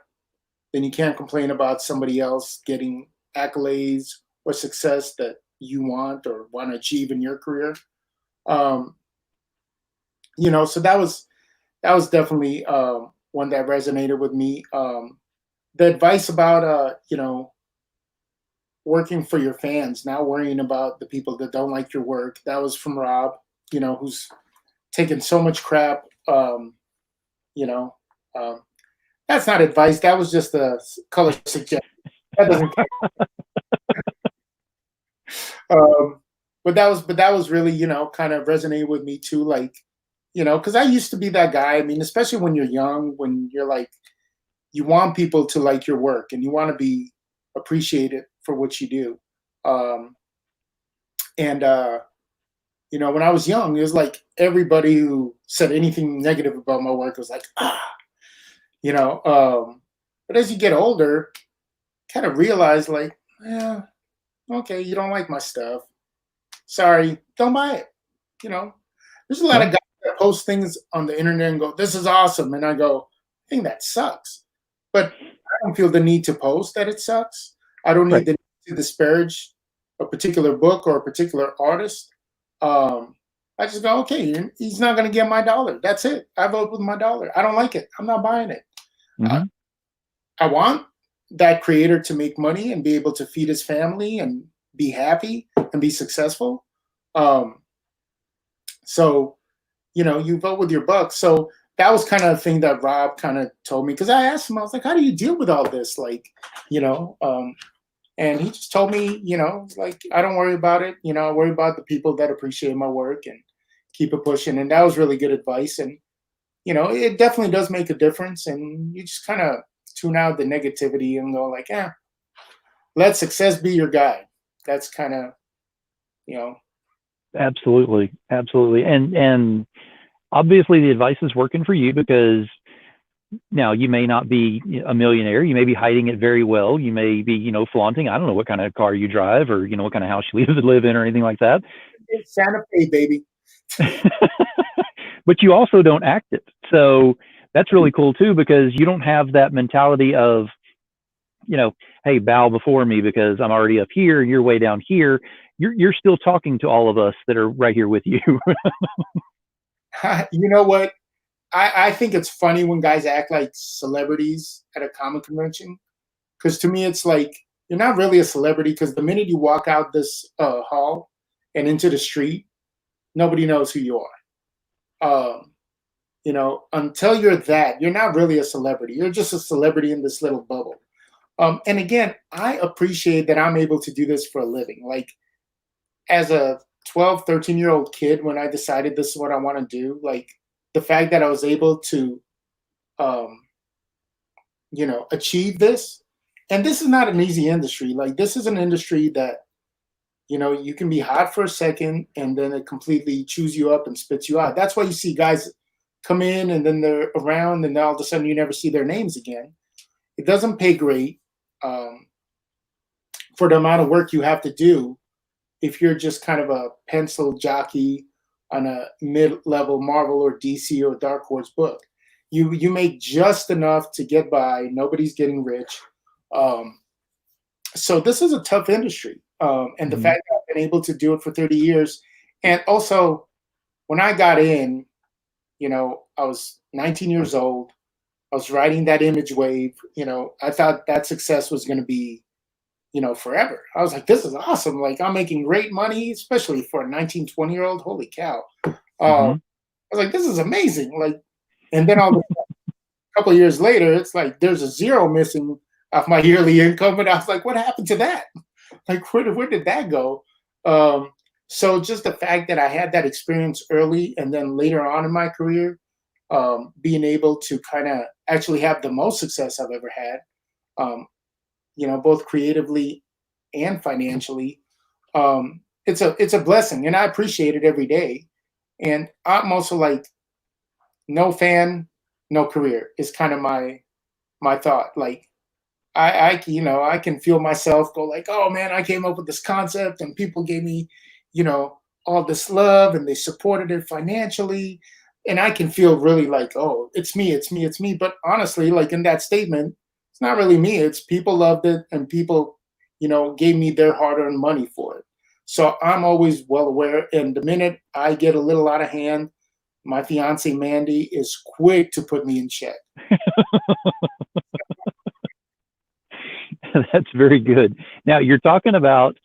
then you can't complain about somebody else getting accolades or success that you want to achieve in your career. Um, so that was definitely one that resonated with me. The advice about working for your fans, not worrying about the people that don't like your work. That was from Rob, who's taken so much crap. You know, um, that's not advice. That was just a color suggestion. That doesn't. But that was really, kind of resonated with me too. Like, because I used to be that guy. I mean, especially when you're young, when you're like, you want people to like your work and you want to be appreciated for what you do. Um, and when I was young, it was like everybody who said anything negative about my work was like, you know. But as you get older, kind of realize, like, yeah, okay, you don't like my stuff. Sorry, don't buy it. You know, there's a lot Yeah. of guys that post things on the internet and go, "This is awesome," and I go, "I think that sucks," but I don't feel the need to post that it sucks. I don't need Right. the need to disparage a particular book or a particular artist. Um, I just go, okay, he's not going to get my dollar. That's it. I vote with my dollar. I don't like it. I'm not buying it. Uh, Mm-hmm. I want that creator to make money and be able to feed his family and be happy and be successful. Um, so, you vote with your bucks. So that was kind of a thing that Rob kind of told me, because I asked him, I was like, how do you deal with all this? Like, and he just told me, like, I don't worry about it. I worry about the people that appreciate my work and keep it pushing. And that was really good advice. And, it definitely does make a difference. And you just kind of tune out the negativity and go like, let success be your guide. That's kind of, you know, Absolutely. Absolutely. And obviously the advice is working for you because now you may not be a millionaire. You may be hiding it very well. You may be, flaunting. I don't know what kind of car you drive or, what kind of house you live in or anything like that. Santa Fe, baby. But you also don't act it. So that's really cool too, because you don't have that mentality of, hey, bow before me because I'm already up here. You're way down here. You're still talking to all of us that are right here with you. You know what? I think it's funny when guys act like celebrities at a comic convention. Because to me, it's like, you're not really a celebrity, because the minute you walk out this hall and into the street, nobody knows who you are. until you're that, you're not really a celebrity. You're just a celebrity in this little bubble. And again, I appreciate that I'm able to do this for a living. Like, as a 12, 13-year-old kid, when I decided this is what I want to do, like, the fact that I was able to, um, achieve this. And this is not an easy industry. Like, this is an industry that, you can be hot for a second and then it completely chews you up and spits you out. That's why you see guys come in and then they're around and then all of a sudden you never see their names again. It doesn't pay great, um, for the amount of work you have to do if you're just kind of a pencil jockey on a mid-level Marvel or DC or Dark Horse book. You make just enough to get by. Nobody's getting rich. Um, so this is a tough industry. And the Mhm. fact that I've been able to do it for 30 years. And also, when I got in, I was 19 years old. I was riding that image wave. I thought that success was going to be, forever. I was like, this is awesome. Like, I'm making great money, especially for a 19, 20-year-old. Holy cow. I Mhm. was like, this is amazing. Like, and then all of a couple of years later, it's like there's a zero missing off my yearly income. And I was like, what happened to that? Like, where did that go? Um, so just the fact that I had that experience early and then later on in my career, being able to kind of actually have the most success I've ever had, um, both creatively and financially, it's a blessing, and I appreciate it every day. And I'm also like, no fan, no career is kind of my thought. Like, I can feel myself go like, oh man, I came up with this concept and people gave me, all this love and they supported it financially. And I can feel really like, oh, it's me, it's me, it's me. But honestly, like in that statement, it's not really me. It's people loved it and people, gave me their hard-earned money for it. So I'm always well aware. And the minute I get a little out of hand, my fiance Mandy is quick to put me in check. That's very good. Now you're talking about.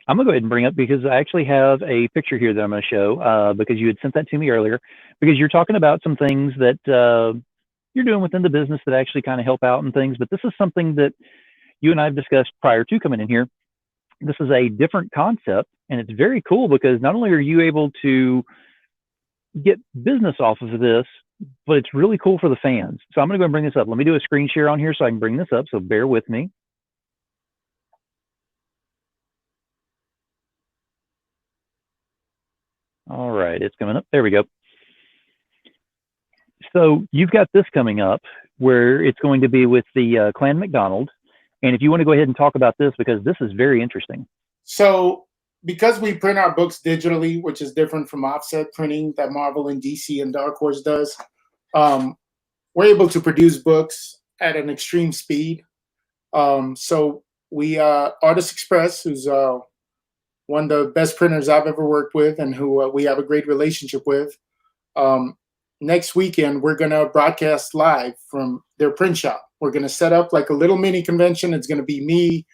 I'm gonna go ahead and bring up because I actually have a picture here that I'm going to show because you had sent that to me earlier. Because you're talking about some things that you're doing within the business that actually kind of help out and things. But this is something that you and I have discussed prior to coming in here. This is a different concept, and it's very cool because not only are you able to get business off of this, but it's really cool for the fans. So I'm going to go and bring this up. Let me do a screen share on here so I can bring this up. So bear with me. All right, it's coming up. There we go. So you've got this coming up where it's going to be with the Clan McDonald. And if you want to go ahead and talk about this, because this is very interesting. So, because we print our books digitally, which is different from offset printing that Marvel and DC and Dark Horse does, um, we're able to produce books at an extreme speed. So we, Artist Express, who's one of the best printers I've ever worked with, and who we have a great relationship with. Um, Next weekend, we're going to broadcast live from their print shop. We're going to set up like a little mini convention. It's going to be me,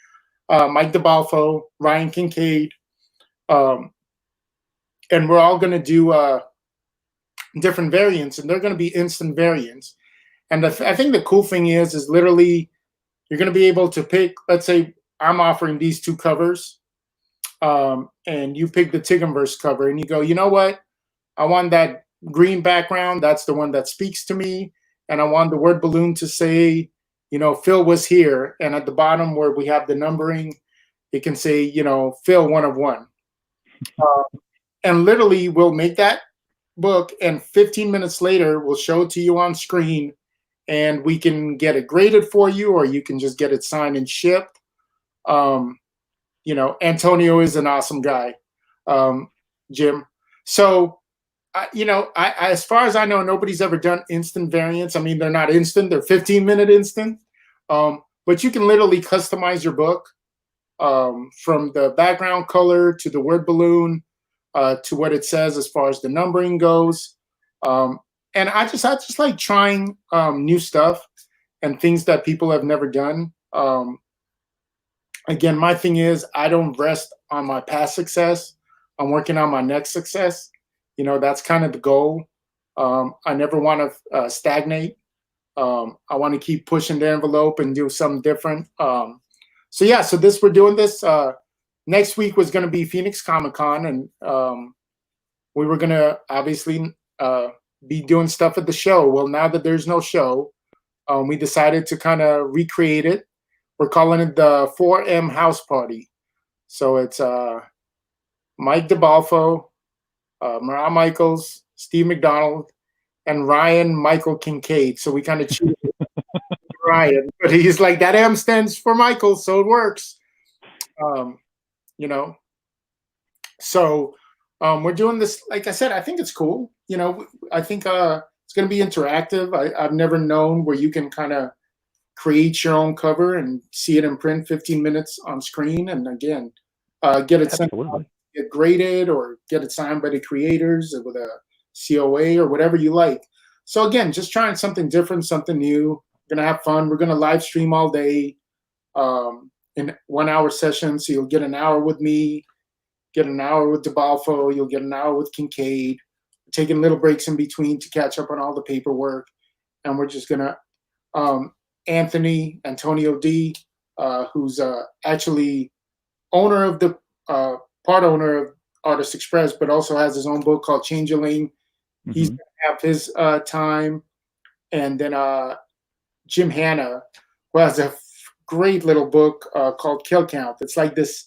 Mike DeBalfo, Ryan Kincaid, um, and we're all going to do different variants, and they're going to be instant variants. And I think the cool thing is literally you're going to be able to pick. Let's say I'm offering these two covers, and you pick the Tigumverse cover, and you go, you know what? I want that green background. That's the one that speaks to me, and I want the word balloon to say, Phil was here, and at the bottom where we have the numbering, it can say, Phil 1 of 1. Uh, and literally, we'll make that book, and 15 minutes later, we'll show it to you on screen, and we can get it graded for you, or you can just get it signed and shipped. Um, Antonio is an awesome guy, Jim. So, as far as I know, nobody's ever done instant variants. I mean, they're not instant; they're 15-minute instant. But you can literally customize your book, from the background color to the word balloon, to what it says as far as the numbering goes. Um, and I just like trying new stuff and things that people have never done. Again, my thing is I don't rest on my past success. I'm working on my next success. That's kind of the goal. I never want to stagnate. I want to keep pushing the envelope and do something different. So yeah, so we're doing this. Next week was going to be Phoenix Comic Con, and we were going to obviously be doing stuff at the show. Well, now that there's no show, we decided to kind of recreate it. We're calling it the 4M House Party. So it's Mike DeBalfo, Marat Mychaels, Steve McDonald, and Ryan Michael Kincaid. So we kind of cheated Ryan, but he's like, that M stands for Michael, so it works. You know, so we're doing this. Like I said, I think it's cool. You know, I think it's going to be interactive. I've never known where you can kind of create your own cover and see it in print 15 minutes on screen, and again, get it sent, get graded, or get it signed by the creators with a COA or whatever you like. So again, just trying something different, something new. We're gonna have fun. We're gonna live stream all day in 1 hour sessions. So you'll get an hour with me, get an hour with DeBalfo, you'll get an hour with Kincaid, taking little breaks in between to catch up on all the paperwork. And we're just gonna Antonio D, who's actually owner of the part owner of Artist Express, but also has his own book called Changeling. He's gonna have his time, and then Jim Hanna, who has a great little book called Kill Count. It's like this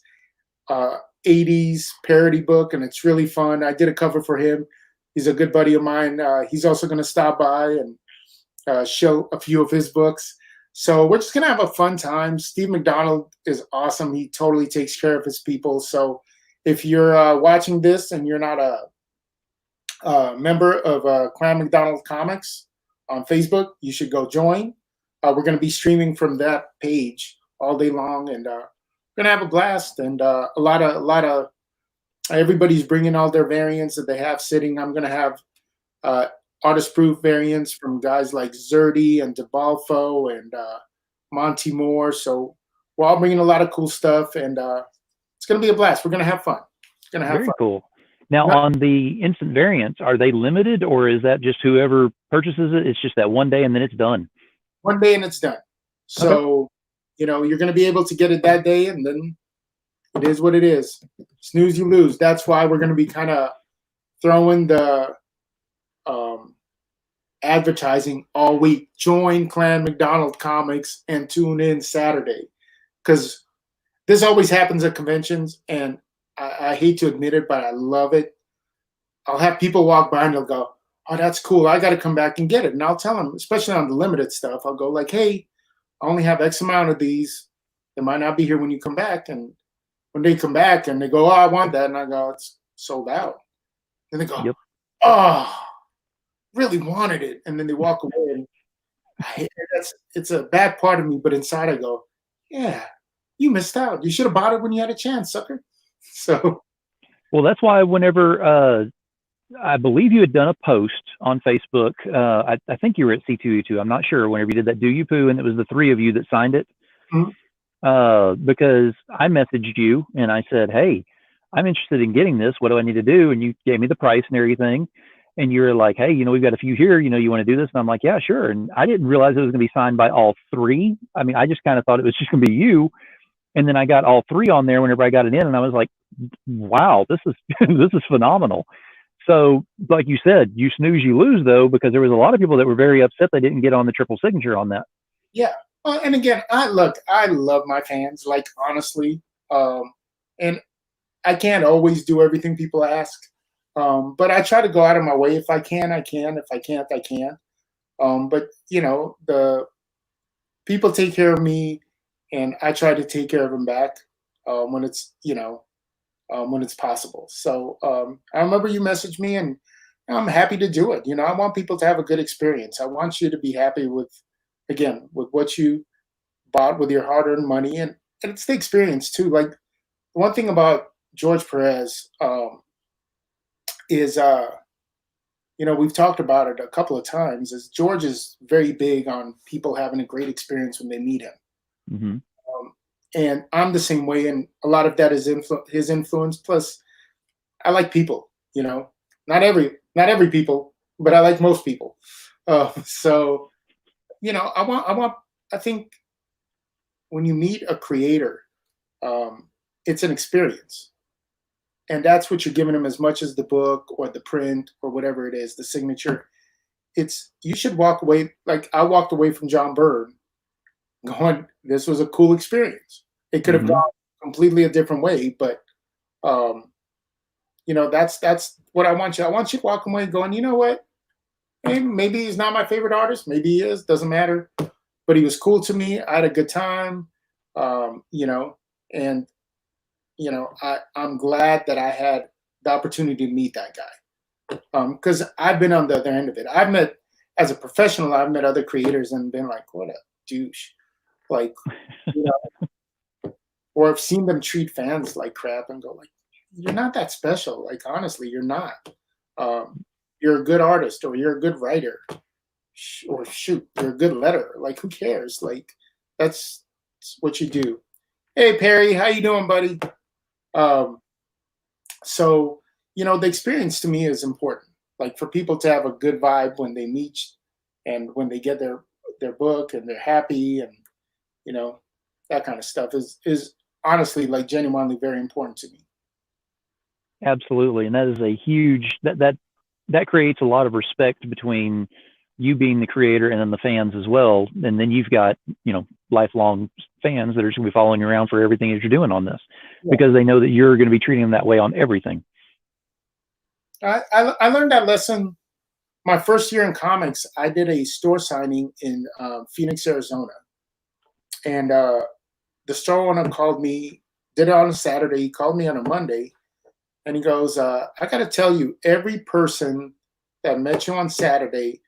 80s parody book, and it's really fun. I did a cover for him. He's a good buddy of mine. He's also going to stop by and show a few of his books. So we're just going to have a fun time. Steve McDonald is awesome. He totally takes care of his people. So if you're watching this and you're not a member of Clan McDonald Comics on Facebook, you should go join. We're going to be streaming from that page all day long, and we're going to have a blast. And a lot of everybody's bringing all their variants that they have sitting. I'm going to have artist-proof variants from guys like Zerdy and DeBalfo and Monty Moore. So we're all bringing a lot of cool stuff, and it's going to be a blast. We're going to have fun. It's going to have Very fun. Cool. Now, on the instant variants, are they limited, or is that just whoever purchases it? It's just that one day and then it's done. One day and it's done. So, you know, you're going to be able to get it that day, and then it is what it is. Snooze, you lose. That's why we're going to be kind of throwing the advertising all week. Join Clan McDonald Comics and tune in Saturday, because this always happens at conventions, and I hate to admit it, but I love it. I'll have people walk by and they'll go, oh, that's cool. I got to come back and get it. And I'll tell them, especially on the limited stuff, I'll go like, hey, I only have X amount of these. They might not be here when you come back. And when they come back and they go, oh, I want that. And I go, it's sold out. And they go, yep. Oh, really wanted it. And then they walk away. And I hate it. It's a bad part of me. But inside I go, yeah, you missed out. You should have bought it when you had a chance, sucker. So. Well, that's why whenever I believe you had done a post on Facebook. I think you were at C2E2. I'm not sure. Whenever you did that Do You Poo, and it was the three of you that signed it. Because I messaged you and I said, hey, I'm interested in getting this. What do I need to do? And you gave me the price and everything. And you were like, hey, you know, we've got a few here. You know, you want to do this? And I'm like, yeah, sure. And I didn't realize it was going to be signed by all three. I mean, I just kind of thought it was just going to be you. And then I got all three on there whenever I got it in, and I was like, wow, this is this is phenomenal. So, like you said, you snooze, you lose, though, because there was a lot of people that were very upset they didn't get on the triple signature on that. Yeah. And again, I love my fans, like, honestly. And I can't always do everything people ask. But I try to go out of my way. If I can, I can. If I can't, I can't. But, you know, the people take care of me, and I try to take care of them back when it's, you know, when it's possible. So I remember you messaged me, and I'm happy to do it. You know, I want people to have a good experience. I want you to be happy with what you bought with your hard-earned money, and it's the experience too. Like, one thing about George Perez is, you know, we've talked about it a couple of times, is George is very big on people having a great experience when they meet him. Mm-hmm. And I'm the same way, and a lot of that is his influence. Plus, I like people. You know, not every people, but I like most people. So, I think when you meet a creator, it's an experience. And that's what you're giving them as much as the book or the print or whatever it is, the signature. You should walk away. Like I walked away from John Byrne going, this was a cool experience. It could have Mm-hmm. gone completely a different way, but um, that's what I want you. I want you to walk away going, you know what? Hey, maybe he's not my favorite artist. Maybe he is. Doesn't matter. But he was cool to me. I had a good time. And I'm glad that I had the opportunity to meet that guy. Because I've been on the other end of it. As a professional, I've met other creators and been like, what a douche. Like, you know, or I've seen them treat fans like crap and go like, you're not that special. Like, honestly, you're not. You're a good artist or you're a good writer or shoot, you're a good letterer. Like, who cares? Like, that's what you do. Hey, Perry, how you doing, buddy? So, the experience to me is important. Like for people to have a good vibe when they meet and when they get their book and they're happy and that kind of stuff is honestly like genuinely very important to me. Absolutely, and that is a huge that creates a lot of respect between you being the creator and then the fans as well. And then you've got lifelong fans that are going to be following you around for everything that you're doing on this, because they know that you're going to be treating them that way on everything. I learned that lesson my first year in comics. I did a store signing in Phoenix, Arizona, and the store owner called me. Did it on a Saturday. He called me on a Monday. And he goes, I got to tell you, every person that met you on Saturday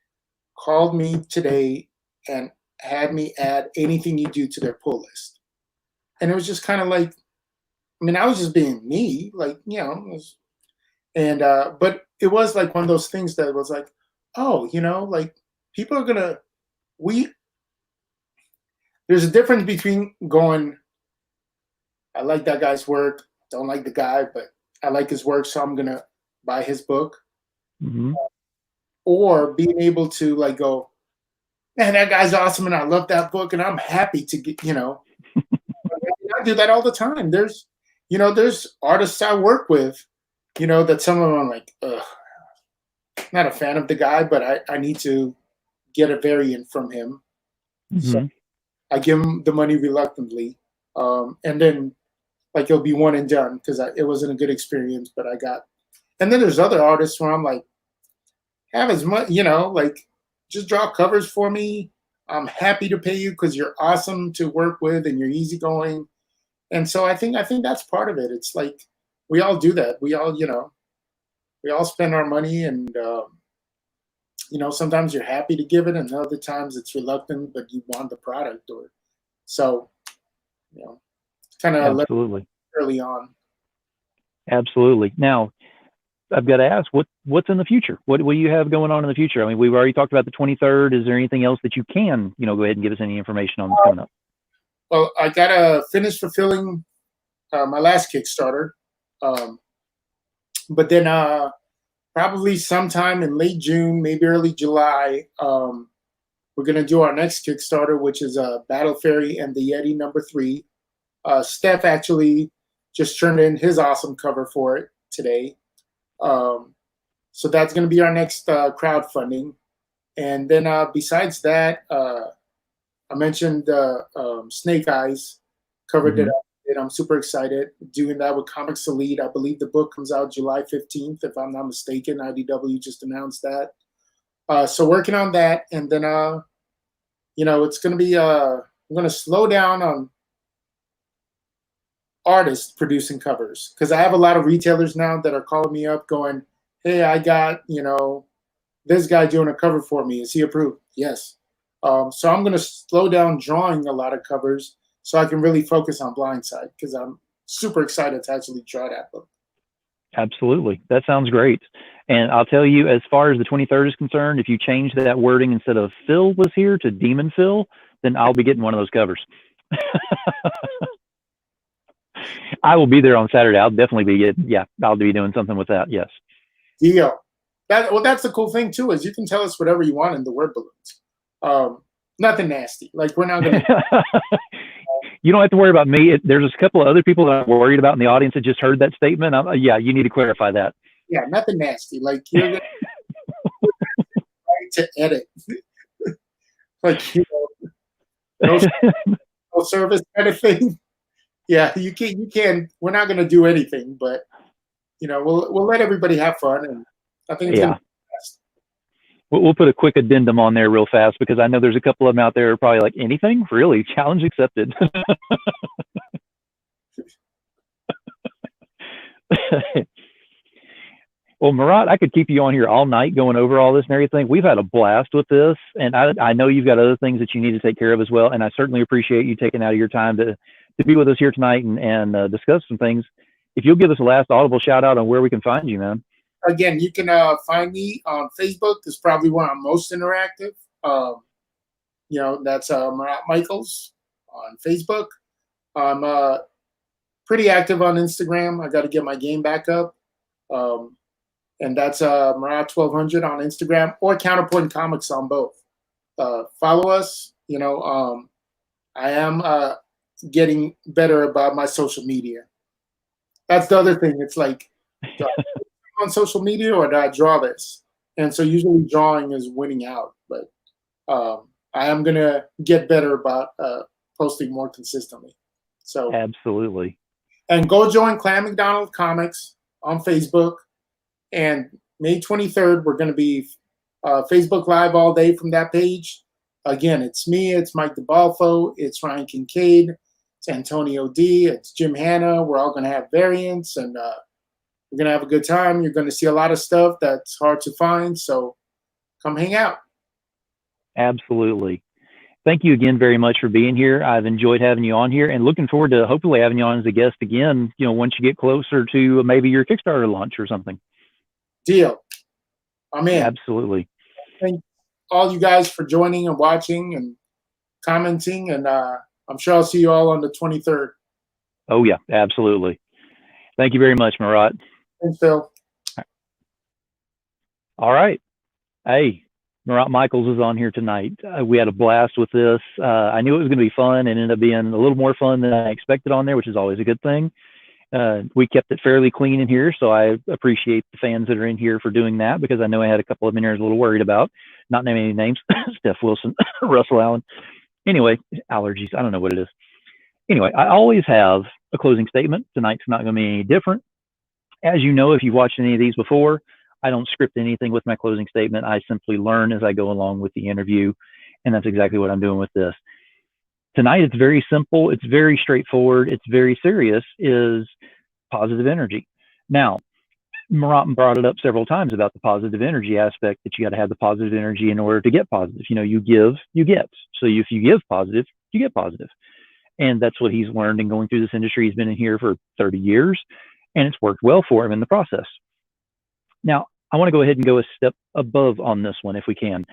called me today and had me add anything you do to their pull list. And it was just kind of like, I was just being me, like, but it was like one of those things that was like, oh, like people are there's a difference between going, I like that guy's work, don't like the guy, but I like his work, so I'm gonna buy his book. Mm-hmm. Or being able to like go, man, that guy's awesome, and I love that book, and I'm happy to get, I do that all the time. There's artists I work with, that some of them are like, ugh, not a fan of the guy, but I need to get a variant from him. Mm-hmm. So I give him the money reluctantly, and then like it'll be one and done because it wasn't a good experience. But and then there's other artists where I'm like, have as much, like just draw covers for me. I'm happy to pay you because you're awesome to work with and you're easygoing. And so I think that's part of it. It's like we all do that. We all spend our money, and sometimes you're happy to give it, and other times it's reluctant, but you want the product, or so kind of Absolutely. early on. Absolutely. Now, I've got to ask, what's in the future? What do you have going on in the future? We've already talked about the 23rd. Is there anything else that you can, go ahead and give us any information on that's coming up? Well, I gotta finish fulfilling my last Kickstarter, but then probably sometime in late June, maybe early July, we're gonna do our next Kickstarter, which is Battle Fairy and the Yeti #3. Steph actually just turned in his awesome cover for it today. So that's going to be our next crowdfunding. And then besides that, I mentioned Snake Eyes, covered it up. And I'm super excited doing that with Comics Elite. I believe the book comes out July 15th, if I'm not mistaken. IDW just announced that. So working on that. And then, it's going to be, I'm going to slow down on artists producing covers, because I have a lot of retailers now that are calling me up going, hey, I got this guy doing a cover for me, is he approved? Yes. So I'm going to slow down drawing a lot of covers so I can really focus on Blindside, because I'm super excited to actually draw that book. Absolutely. That sounds great. And I'll tell you, as far as the 23rd is concerned, if you change that wording, instead of Phil was here to Demon Phil, then I'll be getting one of those covers. I will be there on Saturday. I'll definitely be I'll be doing something with that. Yes. Deal. That's the cool thing too, is you can tell us whatever you want in the word balloons. Nothing nasty. Like we're not gonna. You don't have to worry about me. There's a couple of other people that I'm worried about in the audience that just heard that statement. Yeah, you need to clarify that. Yeah, nothing nasty. Like you're gonna try to edit. Like no, no service kind of thing. Yeah, you can. We're not gonna do anything, but we'll let everybody have fun, and I think it's gonna be the best. We'll put a quick addendum on there real fast because I know there's a couple of them out there who are probably like, anything? Really? Challenge accepted. Well, Marat, I could keep you on here all night going over all this and everything. We've had a blast with this, and I know you've got other things that you need to take care of as well, and I certainly appreciate you taking out of your time to be with us here tonight and discuss some things. If you'll give us a last audible shout out on where we can find you, man. Again, you can find me on Facebook. It's probably where I'm most interactive. That's Marat Mychaels on Facebook. I'm pretty active on Instagram. I got to get my game back up. And that's Marat 1200 on Instagram or Counterpoint Comics on both. Follow us. I am getting better about my social media. That's the other thing. It's like, do I put on social media or do I draw this? And so usually drawing is winning out. But I am going to get better about posting more consistently. So absolutely. And go join Clan McDonald Comics on Facebook. And May 23rd, we're going to be Facebook Live all day from that page. Again, it's me, it's Mike DeBalfo, it's Ryan Kincaid, it's Antonio D, it's Jim Hanna. We're all going to have variants, and we're going to have a good time. You're going to see a lot of stuff that's hard to find, so come hang out. Absolutely. Thank you again very much for being here. I've enjoyed having you on here and looking forward to hopefully having you on as a guest again, once you get closer to maybe your Kickstarter launch or something. Deal. I'm in. Absolutely. Thank all you guys for joining and watching and commenting, and I'm sure I'll see you all on the 23rd. Oh, yeah, absolutely. Thank you very much, Marat. Thanks, Phil. All right. Hey, Marat Mychaels is on here tonight. We had a blast with this. I knew it was going to be fun, and ended up being a little more fun than I expected on there, which is always a good thing. We kept it fairly clean in here, so I appreciate the fans that are in here for doing that, because I know I had a couple of in here I was a little worried about, not naming any names, Steph Wilson, Russell Allen. Anyway, allergies, I don't know what it is. Anyway, I always have a closing statement. Tonight's not going to be any different. As you know, if you've watched any of these before, I don't script anything with my closing statement. I simply learn as I go along with the interview, and that's exactly what I'm doing with this. Tonight, it's very simple. It's very straightforward. It's very serious, is positive energy. Now, Marat brought it up several times about the positive energy aspect, that you got to have the positive energy in order to get positive. You give, you get. So if you give positive, you get positive. And that's what he's learned in going through this industry. He's been in here for 30 years, and it's worked well for him in the process. Now, I want to go ahead and go a step above on this one if we can.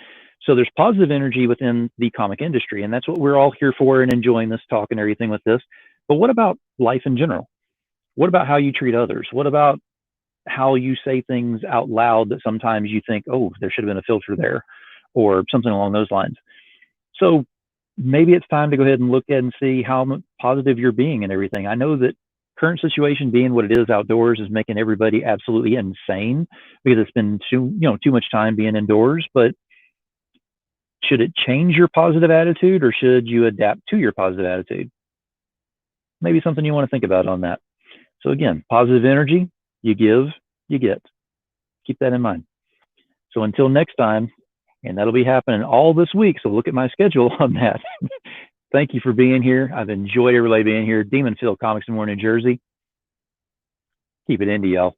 So there's positive energy within the comic industry, and that's what we're all here for and enjoying this talk and everything with this. But what about life in general? What about how you treat others? What about how you say things out loud that sometimes you think, oh, there should have been a filter there, or something along those lines? So maybe it's time to go ahead and look at and see how positive you're being and everything. I know that current situation being what it is outdoors is making everybody absolutely insane, because it's been too much time being indoors. But should it change your positive attitude, or should you adapt to your positive attitude? Maybe something you want to think about on that. So again, positive energy, you give, you get. Keep that in mind. So until next time, and that'll be happening all this week, so look at my schedule on that. Thank you for being here. I've enjoyed everybody being here. Demon Phil, Comics in More, New Jersey. Keep it indie, y'all.